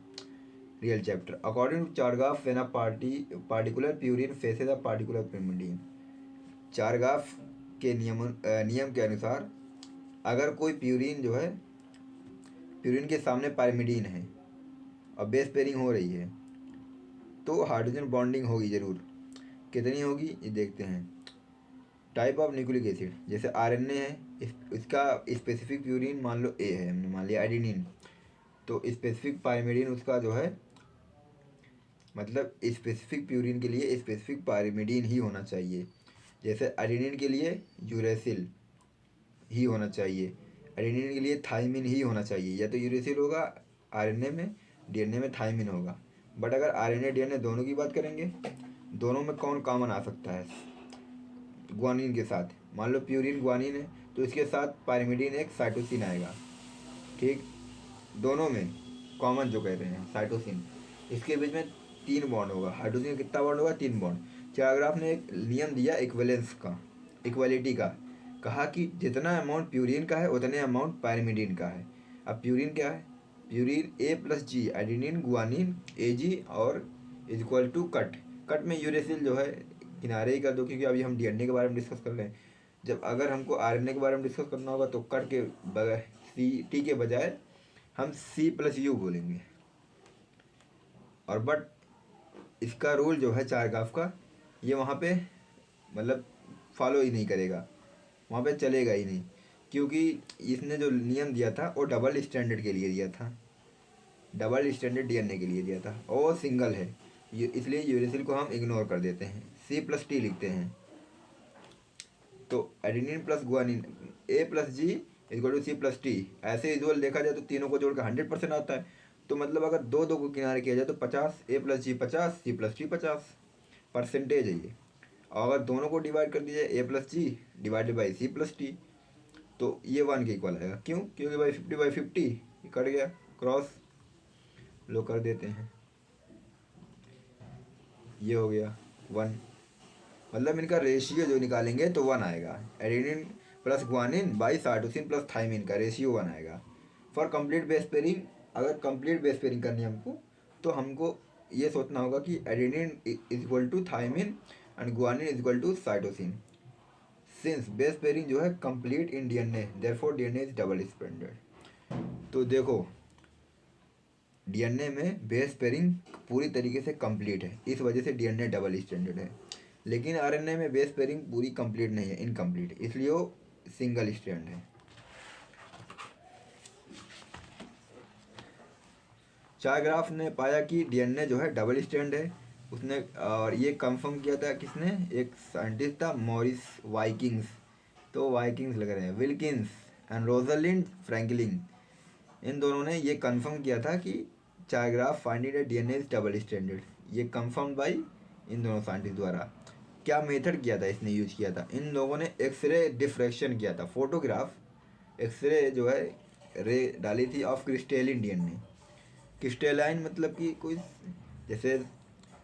real chapter. According to Chargaff when a particular purine faces a particular pyrimidine। Chargaff के नियम के अनुसार अगर कोई प्यूरिन जो है प्यूरिन के सामने पायरिमिडीन है और बेस पेयरिंग हो रही है तो हाइड्रोजन बॉन्डिंग होगी ज़रूर। कितनी होगी ये देखते हैं। टाइप ऑफ न्यूक्लिक एसिड, जैसे आरएनए है इसका स्पेसिफिक प्यूरिन मान लो ए है, हमने मान लिया एडेनिन, तो स्पेसिफिक पायरिमिडीन उसका जो है मतलब स्पेसिफिक प्यूरिन के लिए स्पेसिफिक पायरिमिडीन ही होना चाहिए। जैसे एडेनिन के लिए यूरेसिल ही होना चाहिए, एडेनिन के लिए थाइमिन ही होना चाहिए। या तो यूरेसिल होगा आरएनए में, डीएनए में थाइमिन होगा। बट अगर आरएनए डीएनए दोनों की बात करेंगे, दोनों में कौन कॉमन आ सकता है, ग्वानिन के साथ। मान लो प्यूरिन ग्वानिन है तो इसके साथ पायरिमिडीन एक साइटोसिन आएगा। ठीक, दोनों में कॉमन जो कह रहे हैं साइटोसिन, इसके बीच में 3 बॉन्ड होगा। हाइड्रोजन कितना बॉन्ड होगा, 3 बॉन्ड। चारग्राफ ने एक नियम दिया इक्वलेंस का, इक्वलिटी का, कहा कि जितना अमाउंट प्यूरिन का है उतने अमाउंट पायरिमिडीन का है। अब प्यूरिन क्या है, purine A+G adenine guanine AG और is equal to cut. Cut में यूरेसिल जो है किनारे ही कर दो, क्योंकि अभी हम डीएनए के बारे में डिस्कस कर रहे हैं। जब अगर हमको आरएनए के बारे में डिस्कस करना होगा तो कट के बगैर टी के बजाय हम C+U बोलेंगे। और बट इसका रूल जो है चारगाफ का ये वहाँ पे मतलब फॉलो ही नहीं करेगा, वहाँ पे चलेगा ही नहीं, क्योंकि इसने जो नियम दिया था वो डबल स्टैंडर्ड के लिए दिया था, डबल स्टैंडर्ड डीएनए के लिए दिया था और वो सिंगल है। ये इसलिए यूरेसिल को हम इग्नोर कर देते हैं, C+T लिखते हैं। तो adenine plus guanine A+G equal to C+T। ऐसे यूजुअल देखा जाए तो तीनों को जोड़कर 100% आता है। तो मतलब अगर दो दो को किनारे किया जाए तो 50, A+G 50, C+T 50 परसेंटेज है ये। और अगर दोनों को डिवाइड कर दीजिए A+G डिवाइडेड बाई C+T तो ये 1 के इक्वल आएगा। क्यों, क्योंकि भाई 50/50 कट गया, क्रॉस लो कर देते हैं, ये हो गया 1। मतलब इनका रेशियो जो निकालेंगे तो 1 आएगा। Adenine plus guanine by cytosine plus thymine का रेशियो 1 आएगा। फॉर कंप्लीट बेस पेयरिंग, अगर कंप्लीट बेस पेयरिंग करनी है हमको तो हमको ये सोचना होगा कि adenine is equal to thymine and guanine is equal to cytosine. Since base pairing जो है complete in DNA therefore DNA is double standard. तो देखो डीएनए में बेस पेयरिंग पूरी तरीके से कंप्लीट है, इस वजह से डीएनए डबल स्टैंडर्ड है। लेकिन आरएनए में बेस पेयरिंग पूरी कंप्लीट नहीं है, इनकम्प्लीट, इसलिए वो सिंगल स्ट्रैंड है। चारग्राफ ने पाया कि डीएनए जो है डबल स्ट्रैंड है, उसने और ये कंफर्म किया था किसने, एक साइंटिस्ट था मॉरिस वाइकिंग्स, तो वाइकिंग्स लग रहे हैं, विल्किंस एंड रोजलिंड फ्रैंकलिन, इन दोनों ने ये कंफर्म किया था कि Chargaff finding the DNA is double standard, ये कंफर्म बाई इन दोनों साइंटिस्ट द्वारा। क्या मेथड किया था, इसने यूज किया था, इन लोगों ने एक्सरे डिफ्रैक्शन किया था, फोटोग्राफ एक्सरे जो है रे डाली थी ऑफ क्रिस्टेलिन डीएनए। क्रिस्टेलाइन मतलब कि कोई, जैसे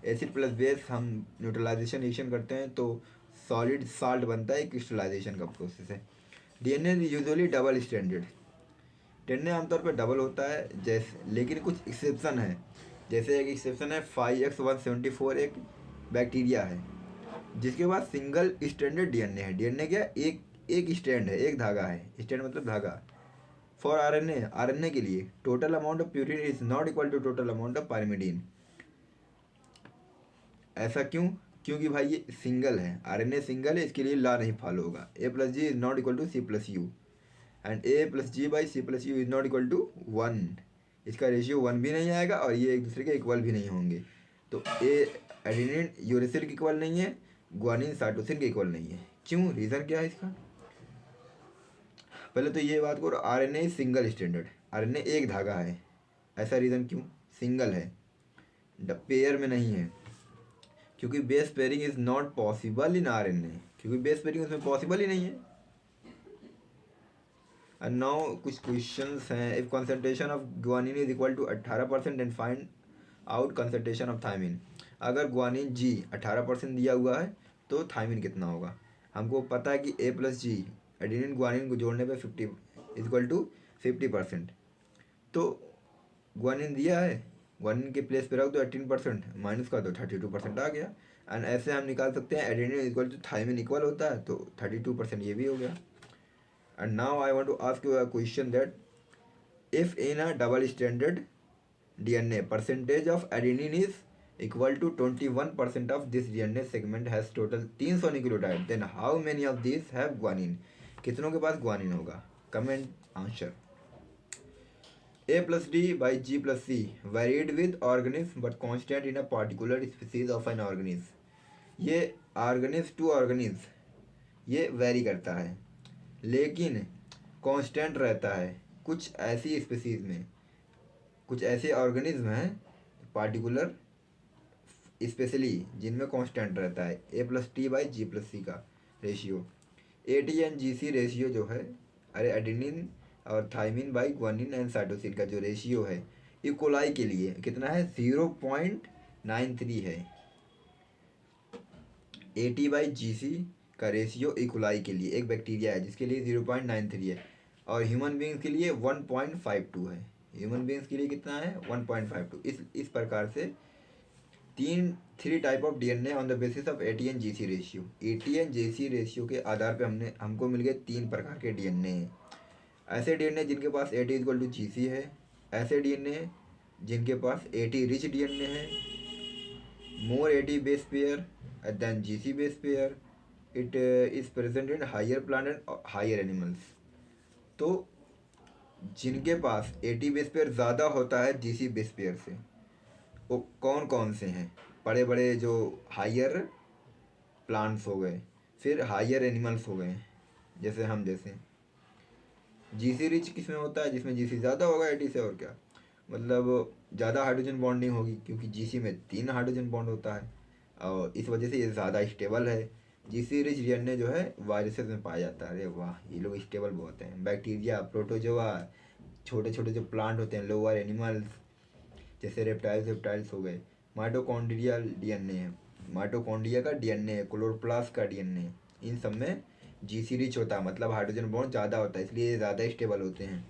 एसिड प्लस बेस हम न्यूट्रलाइजेशन रिएक्शन करते हैं तो सॉलिड साल्ट बनता है, क्रिस्टलाइजेशन का प्रोसेस है। DNA usually double standard, DNA आमतौर पर डबल होता है, जैसे लेकिन कुछ एक्सेप्शन है, जैसे एक एक्सेप्शन है 5X174, एक बैक्टीरिया है जिसके पास सिंगल स्टैंडर्ड डीएनए है। डीएनए क्या, एक एक स्टैंड है, एक धागा है, स्टैंड मतलब धागा। फॉर आरएनए, आरएनए के लिए total amount of purine is not equal to total amount of pyrimidine. ऐसा क्यों, क्योंकि भाई ये सिंगल है, आरएनए सिंगल है, इसके लिए लॉ नहीं फॉलो होगा, A plus G is not equal to C plus U, and A plus G by C plus U is not equal to 1, इसका रेशियो 1 भी नहीं आएगा और ये एक दूसरे के इक्वल भी नहीं होंगे। तो ए एडिनिन यूरेसिल के इक्वल नहीं है, ग्वानिन साइटोसिन के इक्वल नहीं है। क्यों, रीज़न क्या है इसका, पहले तो ये बात करो, आरएनए सिंगल स्टैंडर्ड, आरएनए एक धागा है, ऐसा रीज़न क्यों, सिंगल है, पेयर में नहीं है, क्योंकि base pairing is not possible in RNA, क्योंकि बेस पेयरिंग उसमें पॉसिबल ही नहीं है। एंड नाउ कुछ क्वेश्चंस हैं, if concentration of guanine is equal to 18% and find out concentration of thymine. अगर ग्वानिन जी 18% दिया हुआ है तो थायमिन कितना होगा, हमको पता है कि ए प्लस जी एडिनिन ग्वानिन को जोड़ने पे 50 इज इक्वल टू 50%, तो ग्वानिन दिया है, ग्वानिन के प्लेस पे रख दो 18%, माइनस का तो 32% आ गया। एंड ऐसे हम निकाल सकते हैं एडेनिन इक्वल टू थायमिन इक्वल होता है, तो 32% ये भी हो गया। And now I want to ask you a question that if in a double stranded DNA percentage of adenine is equal to 21% of this DNA segment has total 300 nucleotide, then how many of these have guanine, कितनों के पास guanine होगा, comment answer. A plus D by G plus C varied with organism but constant in a particular species of an organism, ये organism to organism ये very करता है लेकिन constant रहता है कुछ ऐसी स्पीसीज में, कुछ ऐसे ऑर्गेनिज्म हैं पार्टिकुलर स्पेशली जिनमें कांस्टेंट रहता है, A plus T by G plus C का ratio, A T and G C ratio जो है, अरे एडिनिन और thymine by guanine and cytosine का जो रेशियो है इकोलाई के लिए कितना है, 0.93 है। ए टी बाई जी सी का रेशियो इकोलाई के लिए, एक बैक्टीरिया है जिसके लिए 0.93 है, और ह्यूमन बींग्स के लिए 1.52 है, ह्यूमन बींग्स के लिए कितना है 1.52। इस प्रकार से three type of DNA on the basis of AT and G C ratio, AT and G C ratio के आधार पे हमको मिल गए 3 प्रकार के डीएनए। ऐसे डीएनए जिनके पास A T equal to G C है, ऐसे डीएनए जिनके पास एटी रिच डीएनए है, more A T base pair then G C base pair, it is present in higher plant and higher animals. तो जिनके पास एटी बेस पेयर ज़्यादा होता है जीसी बेस पेयर से, वो कौन कौन से हैं, बड़े बड़े जो हायर प्लांट्स हो गए, फिर हायर एनिमल्स हो गए, जैसे हम जैसे। जीसी रिच किस में होता है, जिसमें जीसी ज़्यादा होगा एटी से, और क्या मतलब ज़्यादा हाइड्रोजन बॉन्डिंग होगी, क्योंकि जीसी में 3 हाइड्रोजन बॉन्ड होता है और इस वजह से ये ज़्यादा स्टेबल है। जीसी रिच डीएनए जो है वायरसेस में पाया जाता है, अरे वाह ये लोग स्टेबल बहुत हैं, बैक्टीरिया, प्रोटोजोआ, छोटे छोटे जो प्लांट होते हैं, लोअर एनिमल्स जैसे रेप्टाइल्स हो गए। माइटोकॉन्ड्रियल डीएनए है, माइटोकॉन्ड्रिया का डीएनए है, क्लोरोप्लास्ट का डीएनए, इन सब में जीसी रिच होता है, मतलब हाइड्रोजन बॉन्ड ज़्यादा होता है, इसलिए ये ज़्यादा स्टेबल होते हैं।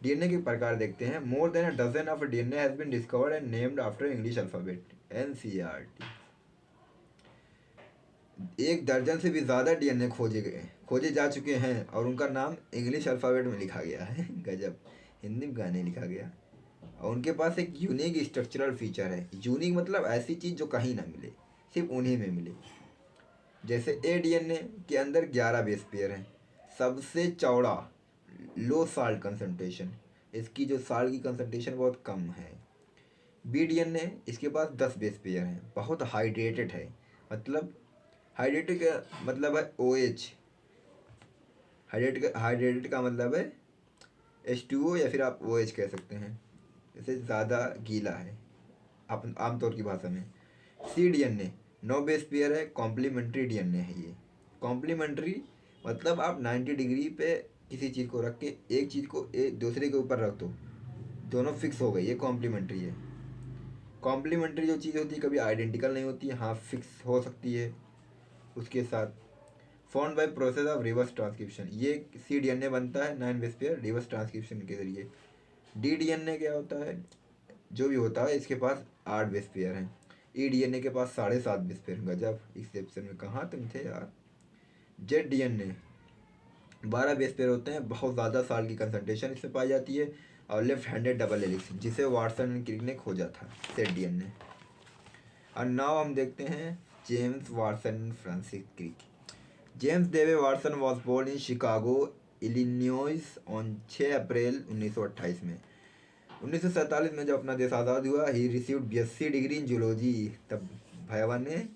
डीएनए के प्रकार देखते हैं, more than a dozen of DNA has been discovered and named after English alphabet, NCERT. 1 दर्जन से भी ज़्यादा डीएनए खोजे जा चुके हैं और उनका नाम इंग्लिश अल्फ़ाबेट में लिखा गया है। गजब, हिंदी में गाने लिखा गया। और उनके पास एक यूनिक स्ट्रक्चरल फीचर है। यूनिक मतलब ऐसी चीज़ जो कहीं ना मिले, सिर्फ उन्हीं में मिले। जैसे एडीएनए के अंदर 11 बेस पेयर हैं, सबसे चौड़ा, लो साल्ट कंसंट्रेशन, इसकी जो साल्ट की कंसंट्रेशन बहुत कम है। बीडीएनए इसके पास 10 बेस पेयर हैं, बहुत हाइड्रेटेड है। मतलब हाइड्रेटेड का मतलब है OH, हाइड्रेटेड का मतलब है H2O, या फिर आप OH कह सकते हैं, जैसे ज़्यादा गीला है आप आमतौर की भाषा में। सी डीएनए 9 बेस पेयर है, कॉम्प्लीमेंट्री डीएनए है ये। कॉम्प्लीमेंट्री मतलब आप 90 डिग्री पे किसी चीज़ को रख के एक चीज़ को एक दूसरे के ऊपर रख दो, दोनों फिक्स हो गई, ये कॉम्प्लीमेंट्री है। कॉम्प्लीमेंट्री जो चीज़ होती है कभी आइडेंटिकल नहीं होती है, हाँ फिक्स हो सकती है उसके साथ। Found by process of reverse transcription, ये सी डीएनए बनता है 9 बेस पेयर रिवर्स ट्रांसक्रिप्शन के जरिए। डी डीएनए क्या होता है, जो भी होता है इसके पास 8 बेस पेयर हैं। ई डीएनए के पास 7.5 बेस पेयर। गजब, इस सेक्शन में कहाँ तुम थे यार। जेड डीएनए 12 बेस पेयर होते हैं, बहुत ज़्यादा साल की कंसंट्रेशन इसमें पाई जाती है। और लेफ्ट हैंडेड डबल हेलिक्स, जिसे वाटसन एंड क्रिक ने खोजा था, जेड डीएनए। और नाउ हम देखते हैं James Watson and Francis Crick. James Dewey Watson was born in Chicago, Illinois on 6 April 1928 में। 1947 में जब अपना देश आज़ाद हुआ, he received BSc degree in zoology. तब भैया ने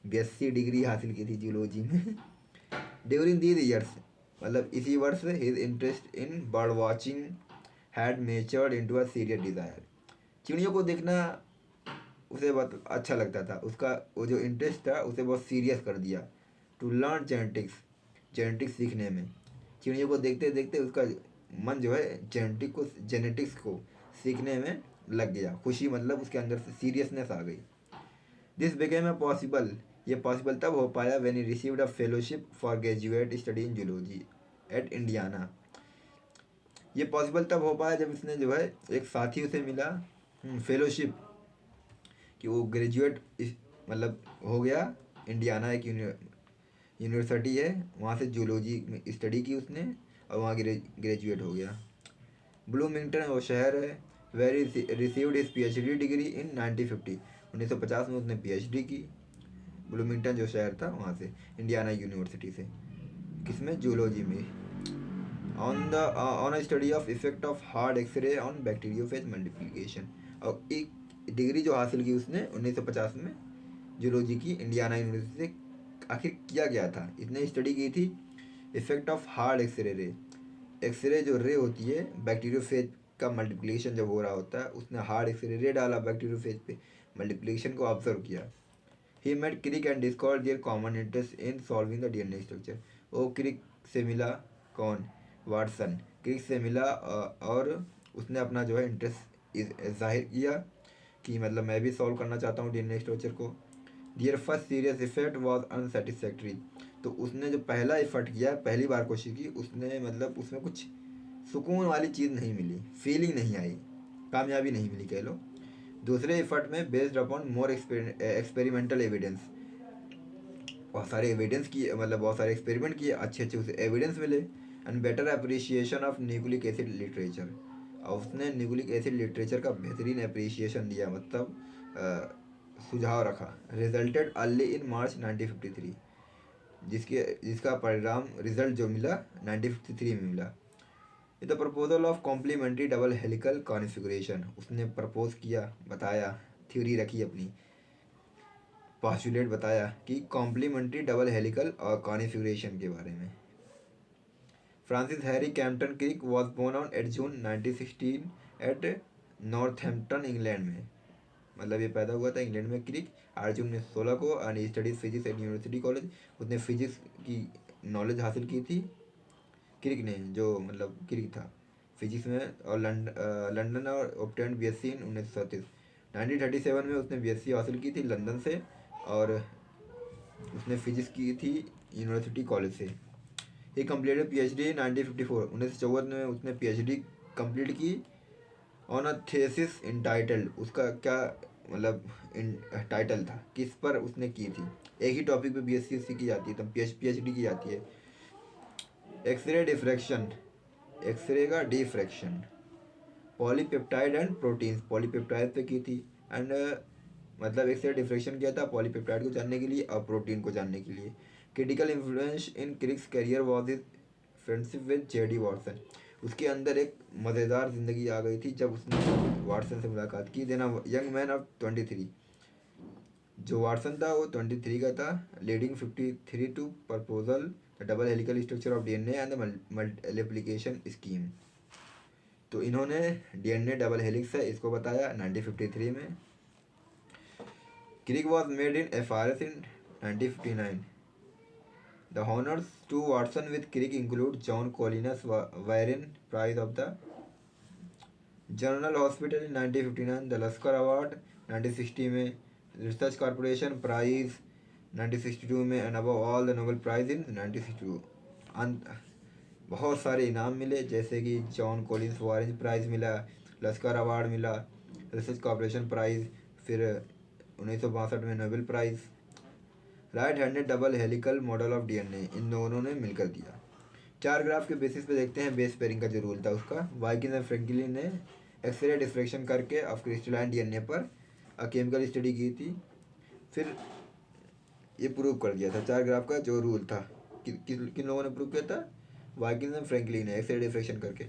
BSc डिग्री हासिल की थी जूलॉजी में। ड्यूरिंग दीज ईयर्स, मतलब इसी वर्ष, his interest in bird watching had matured into a serious desire. चिड़ियों को देखना उसे बहुत अच्छा लगता था, उसका वो जो इंटरेस्ट था उसे बहुत सीरियस कर दिया। टू लर्न जेनेटिक्स, जेनेटिक्स सीखने में। चिड़ियों को देखते देखते उसका मन जो है जेनेटिक्स को सीखने में लग गया। खुशी मतलब उसके अंदर से सीरियसनेस आ गई। दिस बिकेम अ पॉसिबल, ये पॉसिबल तब हो पाया when he received a fellowship for graduate study in zoology at Indiana. ये पॉसिबल तब हो पाया जब इसने जो है एक साथी उसे मिला, फेलोशिप, कि वो ग्रेजुएट मतलब हो गया। इंडियाना एक यूनिवर्सिटी है, वहाँ से जूलॉजी में स्टडी की उसने, और वहाँ ग्रेजुएट हो गया। ब्लूमिंगटन वो शहर है, where received his PhD degree in 1950, 1950 में उसने PhD की। ब्लूमिंगटन जो शहर था वहाँ से, इंडियाना यूनिवर्सिटी से। किसमें, जूलॉजी में। On a study of effect of hard X-ray on bacteriophage multiplication. और एक डिग्री जो हासिल की उसने 1950 में जूलॉजी की, इंडियाना यूनिवर्सिटी से। आखिर किया गया था, इसने स्टडी की थी इफेक्ट ऑफ हार्ड एक्सरे रे। एक्सरे जो रे होती है बैक्टीरियोफेज का मल्टीप्लिकेशन जब हो रहा होता है, उसने हार्ड एक्सरे रे डाला बैक्टीरियोफेज पे, मल्टीप्लिकेशन को ऑब्जर्व किया। He met Crick and discovered their common interest in solving the DNA structure. वो क्रिक से मिला, कौन, वाटसन क्रिक से मिला, और उसने अपना जो है इंटरेस्ट जाहिर किया कि मतलब मैं भी सॉल्व करना चाहता हूँ डीएनए स्ट्रक्चर को। Their first serious effect was unsatisfactory. तो उसने जो पहला इफर्ट किया, पहली बार कोशिश की, उसने मतलब उसमें कुछ सुकून वाली चीज़ नहीं मिली, फीलिंग नहीं आई, कामयाबी नहीं मिली कह लो। दूसरे एफर्ट में बेस्ड अपॉन मोर एक्सपेरिमेंटल एविडेंस, बहुत सारे एविडेंस किए, मतलब बहुत सारे एक्सपेरिमेंट किए, अच्छे अच्छे उसे एविडेंस मिले। And better appreciation of nucleic acid literature, और उसने न्यूक्लिक एसिड लिटरेचर का बेहतरीन अप्रिसिएशन दिया, मतलब सुझाव रखा। रिजल्टेड अर्ली इन मार्च 1953, जिसका परिणाम रिजल्ट जो मिला 1953 में मिला। The proposal of complementary double helical configuration, उसने प्रपोज किया, बताया, थ्योरी रखी अपनी, पॉस्टुलेट बताया कि कॉम्प्लीमेंट्री डबल हेलिकल और कॉन्फ़िगरेशन के बारे में। Francis Harry Compton Crick was born on 8 June 1916 at Northampton England में। मतलब ये पैदा हुआ था इंग्लैंड में क्रिक 8 जून 1916 को। And studies physics at university college, उसने फिजिक्स की नॉलेज हासिल की थी क्रिक ने, जो मतलब क्रिक था फिजिक्स में। और लंदन और ऑब्टेन्ड BSc इन 1937। 1937 में उसने BSc हासिल की थी लंदन से, और उसने फिजिक्स की थी यूनिवर्सिटी कॉलेज से। ही कम्प्लीटेड PhD 1954, 1954 में उसने PhD कंप्लीट की। ऑन अ थेसिस इंटाइटल्ड, उसका क्या मतलब टाइटल था, किस पर उसने की थी, एक ही टॉपिक पे BSc की जाती है, तब PhD की जाती है। एक्सरे डिफ्रैक्शन, एक्सरे का diffraction, polypeptide and proteins, polypeptide पे की थी एंड मतलब एक से डिफ्रेक्शन किया था पॉलीपेप्टाइड को जानने के लिए और प्रोटीन को जानने के लिए। Critical influence in Crick's career was is friendship with JD Watson. उसके अंदर एक मज़ेदार ज़िंदगी आ गई थी जब उसने वाटसन से मुलाकात की। देना यंग मैन ऑफ 23, जो वाटसन था वो 23 का था, leading 53 to proposal double helical structure of DNA and the multiplication scheme. तो इन्होंने डीएनए डबल हेलिक्स है इसको बताया 1953 में। Crick was made in FRS in 1959। The honors to Watson with Crick include John Collin's Warren Prize of the general hospital in 1959, the Lasker award 1960 में, research corporation prize 1962 में and above all the Nobel prize in 1962। बहुत सारे इनाम मिले जैसे कि John Collins Warren price मिला, Lashkar award मिला, रिसर्च कॉरपोरेशन प्राइज़, फिर 1962 में Nobel prize. Right handed double helical model of DNA in दोनों ने मिलकर दिया। 4 ग्राफ के बेसिस पे देखते हैं बेस पेयरिंग का जो रूल था उसका। वाइकिन और फ्रैंकलिन ने एक्सरे डिफ्रैक्शन करके ऑफ क्रिस्टलाइन डीएनए पर केमिकल स्टडी की थी, फिर ये प्रूव कर दिया था 4 ग्राफ का जो रूल था। किन लोगों ने प्रूव किया था? वाइकिन और फ्रैंकलिन ने एक्सरे डिफ्रैक्शन करके।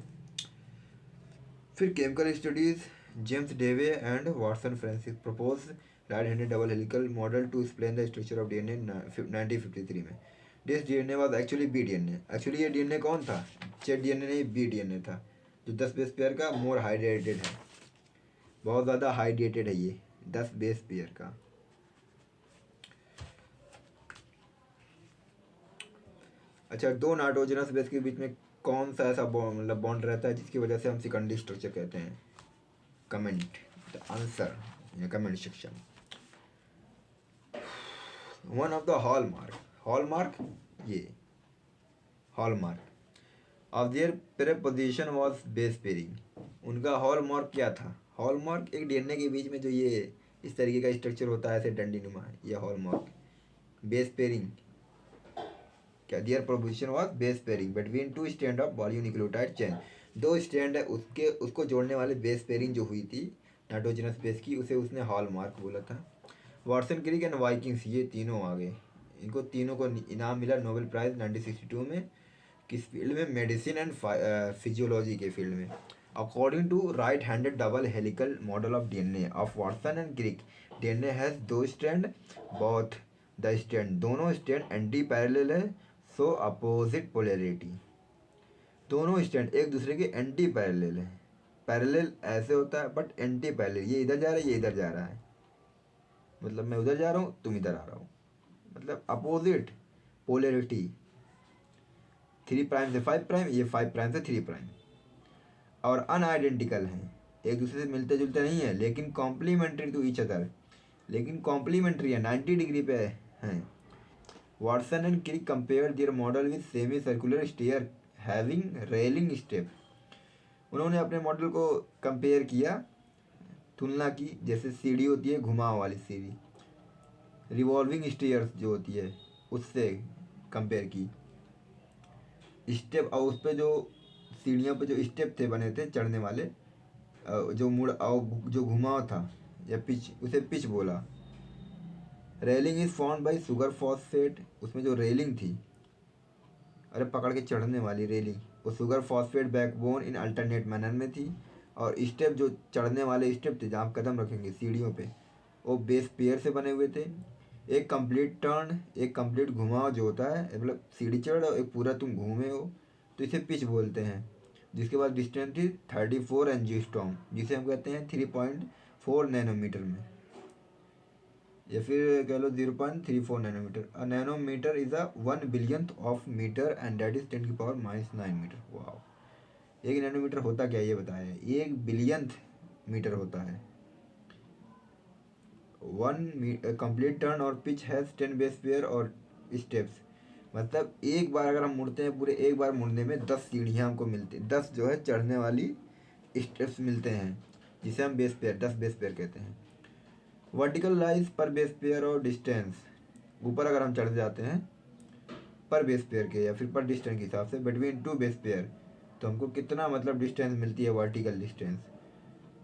फिर chemical studies James Dewey and Watson Francis propose right handed double helical model to explain the structure of DNA 1953 में। This DNA was actually B DNA. Actually ये डीएनए कौन था? जेड डीएनए नहीं, B DNA था, जो 10 base pair का मोर hydrated है, बहुत ज़्यादा हाइड्रेटेड है ये 10 बेस पेयर का। अच्छा, दो नाइट्रोजनस बेस के बीच में कौन सा ऐसा मतलब बॉन्ड रहता है जिसकी वजह से हम सेकेंडरी स्ट्रक्चर कहते हैं? Comment the answer in comment section. One of the hallmark, hallmark ये hallmark of their preposition was base pairing. उनका हॉलमार्क क्या था? हॉलमार्क एक डीएनए के बीच में जो ये इस तरीके का स्ट्रक्चर होता है ऐसे डंडीनुमा, ये हॉलमार्क बेस पेयरिंग क्या? Their proposition was base pairing between two strand of polynucleotide chain. दो स्ट्रैंड है उसके, उसको जोड़ने वाले बेस पेयरिंग जो हुई थी नाइट्रोजनस बेस की, उसे उसने हॉलमार्क बोला था। वाटसन, क्रिक एंड वाइकिंग्स ये तीनों आ गए, इनको तीनों को इनाम मिला नोबेल प्राइज़ 1962 में। किस फील्ड में? मेडिसिन एंड फिजियोलॉजी के फील्ड में। According to right handed double helical model of DNA of Watson and Crick, DNA has दो स्ट्रैंड, बोथ द स्ट्रैंड, दोनों स्ट्रैंड एंटी पैरेलल है, सो अपोजिट पोलैरिटी। दोनों strand एक दूसरे के एंटी पैरेलल है। पैरेलल ऐसे होता है बट एंटी पैरेलल, ये इधर जा रहा है ये इधर जा रहा है, मतलब मैं उधर जा रहा हूँ तुम इधर आ रहा हो, मतलब अपोजिट पोलैरिटी। 3 प्राइम से 5 प्राइम, ये 5 प्राइम से 3 प्राइम, और अनआइडेंटिकल हैं, एक दूसरे से मिलते जुलते नहीं है लेकिन कॉम्प्लीमेंट्री टू ईच अदर, लेकिन कॉम्प्लीमेंट्री है, 90 डिग्री पे हैं। Watson and Crick compare their model with semi circular stair having railing step. उन्होंने अपने मॉडल को कंपेयर किया, तुलना की, जैसे सीढ़ी होती है घुमाव वाली सीढ़ी, रिवॉल्विंग स्टेयर्स जो होती है उससे कंपेयर की स्टेप, और उस पर जो सीढ़ियों पे जो स्टेप थे बने थे चढ़ने वाले, जो मुड़ और जो घुमाव था या पिच, उसे पिच बोला। Railing is formed by sugar phosphate, उसमें जो रेलिंग थी, अरे पकड़ के चढ़ने वाली रेलिंग, वो शुगर फॉस्फेट बैकबोन इन अल्टरनेट मैनर में थी, और स्टेप जो चढ़ने वाले स्टेप थे जहाँ आप कदम रखेंगे सीढ़ियों पे, वो बेस पेयर से बने हुए थे। एक कंप्लीट टर्न, एक कंप्लीट घुमाव जो होता है, मतलब सीढ़ी चढ़ और एक पूरा तुम घूमे हो, तो इसे पिच बोलते हैं। जिसके बाद डिस्टेंस थी 34 एंजियोस्टॉम, जिसे हम कहते हैं 3.4 नैनोमीटर में, या फिर कह लो 0.34 nanometer. A nanometer is a 1 billionth of meter and that is 10⁻⁹ meter. वाह, एक नैनोमीटर होता क्या ये बताया, 1 बिलियंथ मीटर होता है। वन कंप्लीट टर्न और पिच हैज़ 10 बेस पेयर और स्टेप्स, मतलब एक बार अगर हम मुड़ते हैं, पूरे एक बार मुड़ने में 10 सीढ़ियाँ हमको मिलती, 10 जो है चढ़ने वाली स्टेप्स मिलते हैं, जिसे हम बेस पेयर 10 बेस पेयर कहते हैं। वर्टिकल राइज पर बेस पेयर और डिस्टेंस, ऊपर अगर हम चढ़ जाते हैं पर बेस पेयर के या फिर पर डिस्टेंस के हिसाब से बिटवीन टू बेस पेयर, तो हमको कितना मतलब डिस्टेंस मिलती है वर्टिकल डिस्टेंस,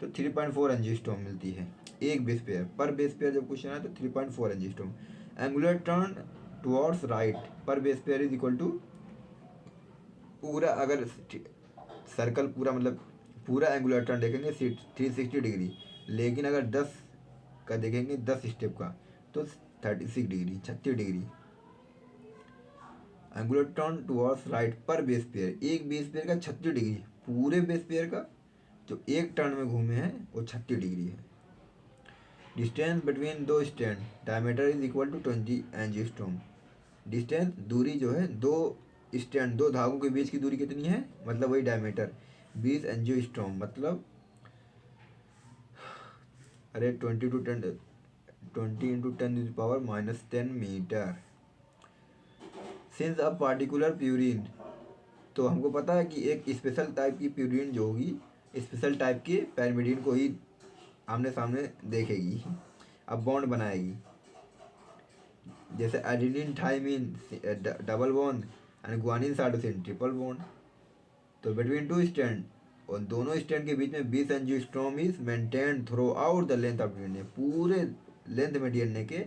तो 3.4 एंजियोस्टोम मिलती है एक बेस पेयर। पर बेस पेयर जब क्वेश्चन है तो 3.4 angstrom. Angular turn towards right per base pair is equal to, पूरा अगर सर्कल पूरा मतलब पूरा एंगुलर टर्न देखेंगे 360 डिग्री, लेकिन अगर 10 का देखेंगे 10 स्टेप का तो 36 degree 36 degree. Angular turn towards right per base pair, एक बेस पेयर का 36 डिग्री, पूरे बेस पेयर का जो एक टर्न में घूमे हैं वो 36 डिग्री है। डिस्टेंस बिटवीन दो stand diameter is equal to 20 angstrom. Distance दूरी जो है दो स्टैंड दो धागों के बीच की दूरी कितनी है, मतलब वही डायमीटर 20 एंजियोस्टोम, मतलब अरे 20 meter. Since a particular purine, तो हमको पता है कि एक स्पेशल टाइप की प्यूरिन जो होगी स्पेशल टाइप के पैरामिडिन को ही आमने सामने देखेगी, अब बॉन्ड बनाएगी। जैसे adenine thymine double bond and guanine cytosine triple bond. तो बिटवीन टू स्टैंड, और दोनों स्टैंड के बीच में 20 angstrom is maintain throughout the length of DNA, पूरे लेंथ में डीएनए के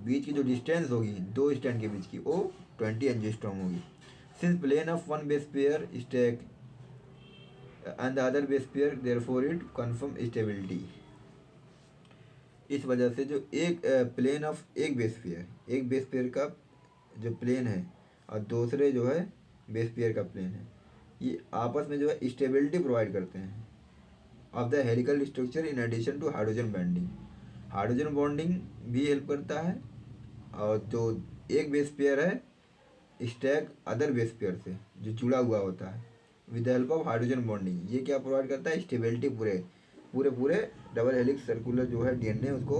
बीच की जो डिस्टेंस होगी दो स्टैंड के बीच की वो 20 एंजियोस्टोम होगी। Since plane of one base pair stack and the other base pair therefore it confirm stability. इस वजह से जो एक प्लेन ऑफ एक बेस पेयर का जो प्लेन है और दूसरे जो है बेस पेयर का प्लेन है, ये आपस में जो है स्टेबिलिटी प्रोवाइड करते हैं of the helical structure in addition to hydrogen bonding. Hydrogen bonding भी हेल्प करता है, और जो एक बेस पेयर है स्टैक अदर बेस पेयर से जो जुड़ा हुआ होता है with the help of hydrogen bonding, ये क्या प्रोवाइड करता है, स्टेबिलिटी पूरे पूरे पूरे डबल हेलिक्स सर्कुलर जो है डीएनए उसको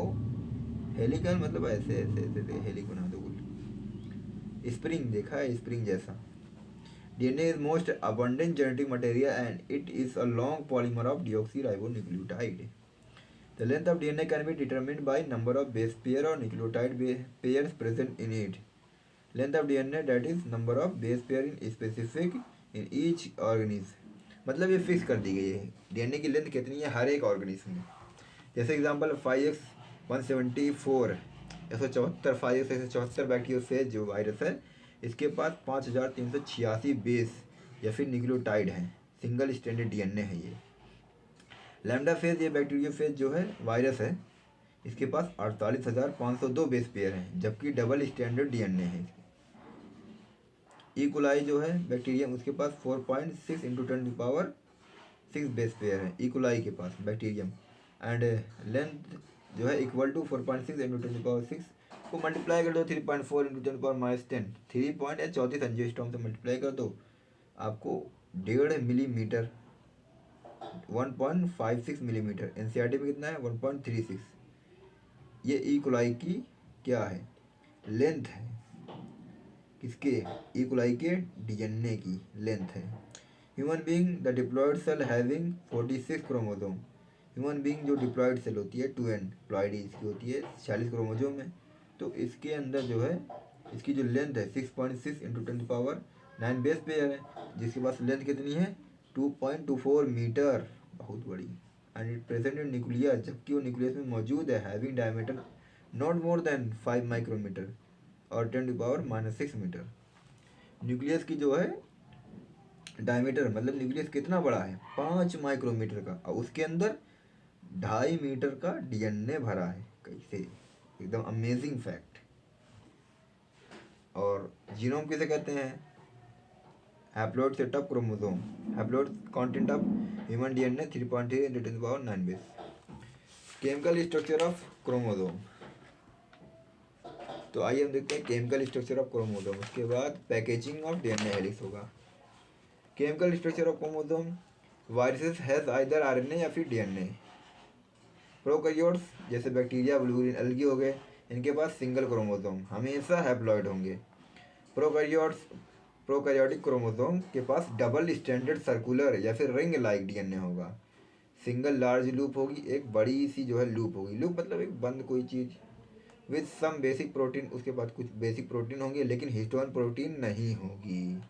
हेलिकल मतलब ऐसे ऐसे ऐसे हेलिक बना दो, स्प्रिंग देखा है स्प्रिंग जैसा। DNA is most abundant genetic material and it is a long polymer of deoxyribonucleotide. The length of DNA can be determined by number of base pair or nucleotide pairs present in it. Length of DNA, that is number of base pair in specific in each organism. मतलब ये fix कर दी गई है DNA की length कितनी है हर एक organism में। जैसे एग्जांपल 5x174 174 5x174 बैक्टीरियोफेज जो वायरस है, इसके पास 5386 बेस या फिर न्यूक्लियोटाइड है, सिंगल स्टैंडर्ड डीएनए है ये। लैम्डा फेज ये बैक्टीरियोफेज जो है वायरस है, इसके पास 48,502 बेस पेयर हैं, जबकि डबल स्टैंडर्ड डीएनए है। इकोलाई जो है बैक्टीरियम, उसके पास 4.6 इंटू 10⁶ बेस पेयर है इकोलाई के पास बैक्टीरियम, एंड लेंथ जो है इक्वल टू 4.6 इंटू 10⁶ को मल्टीप्लाई कर दो 3.4 इंटू 10⁻10 3.34 एंजियोस्टोम से मल्टीप्लाई कर दो, आपको 1.5 मिलीमीटर 1.56 मिलीमीटर। एनसीईआरटी में कितना है 1.36। ये ई कोलाई की क्या है लेंथ है, किसके ई कोलाई के डीएनए की लेंथ है। Human being the diploid cell having 46 chromosome, human being जो डिप्लॉयड सेल होती है 2n प्लॉयड इसकी होती है 46 क्रोमोसोम है, तो इसके अंदर जो है इसकी जो लेंथ है 6.6 इंटू 10⁹ बेस पेयर है, जिसके पास लेंथ कितनी है 2.24 मीटर, बहुत बड़ी। And it present in nucleus, जबकि वो न्यूक्लियस में मौजूद है, having diameter not more than 5 micrometer और 10⁻⁻6 मीटर। न्यूक्लियस की जो है डायमीटर मतलब न्यूक्लियस कितना बड़ा है 5 माइक्रोमीटर का, और उसके अंदर 2.5 मीटर का डीएनए भरा है। कैसे, एकदम अमेजिंग फैक्ट। और जीनोम किसे कहते हैं, haploid set of chromosome, haploid content of human DNA 3.3 into 10⁹ base. Chemical structure of chromosome, तो आइए हम देखते हैं केमिकल स्ट्रक्चर ऑफ क्रोमोसोम, उसके बाद पैकेजिंग ऑफ डीएनए हेलिक्स होगा। Chemical structure of chromosome, viruses has either RNA या फिर डीएनए। प्रोकैरियोट्स जैसे बैक्टीरिया ब्लूरिन एल्गी हो गए, इनके पास सिंगल क्रोमोसोम हमेशा हैप्लॉइड होंगे। प्रोकैरियोटिक क्रोमोसोम के पास डबल स्टैंडर्ड सर्कुलर या फिर रिंग लाइक डीएनए होगा। सिंगल लार्ज लूप होगी, एक बड़ी सी जो है लूप होगी, लूप मतलब एक बंद कोई चीज़, विथ सम बेसिक प्रोटीन, उसके बाद कुछ बेसिक प्रोटीन होंगे लेकिन हिस्टोन प्रोटीन नहीं होगी।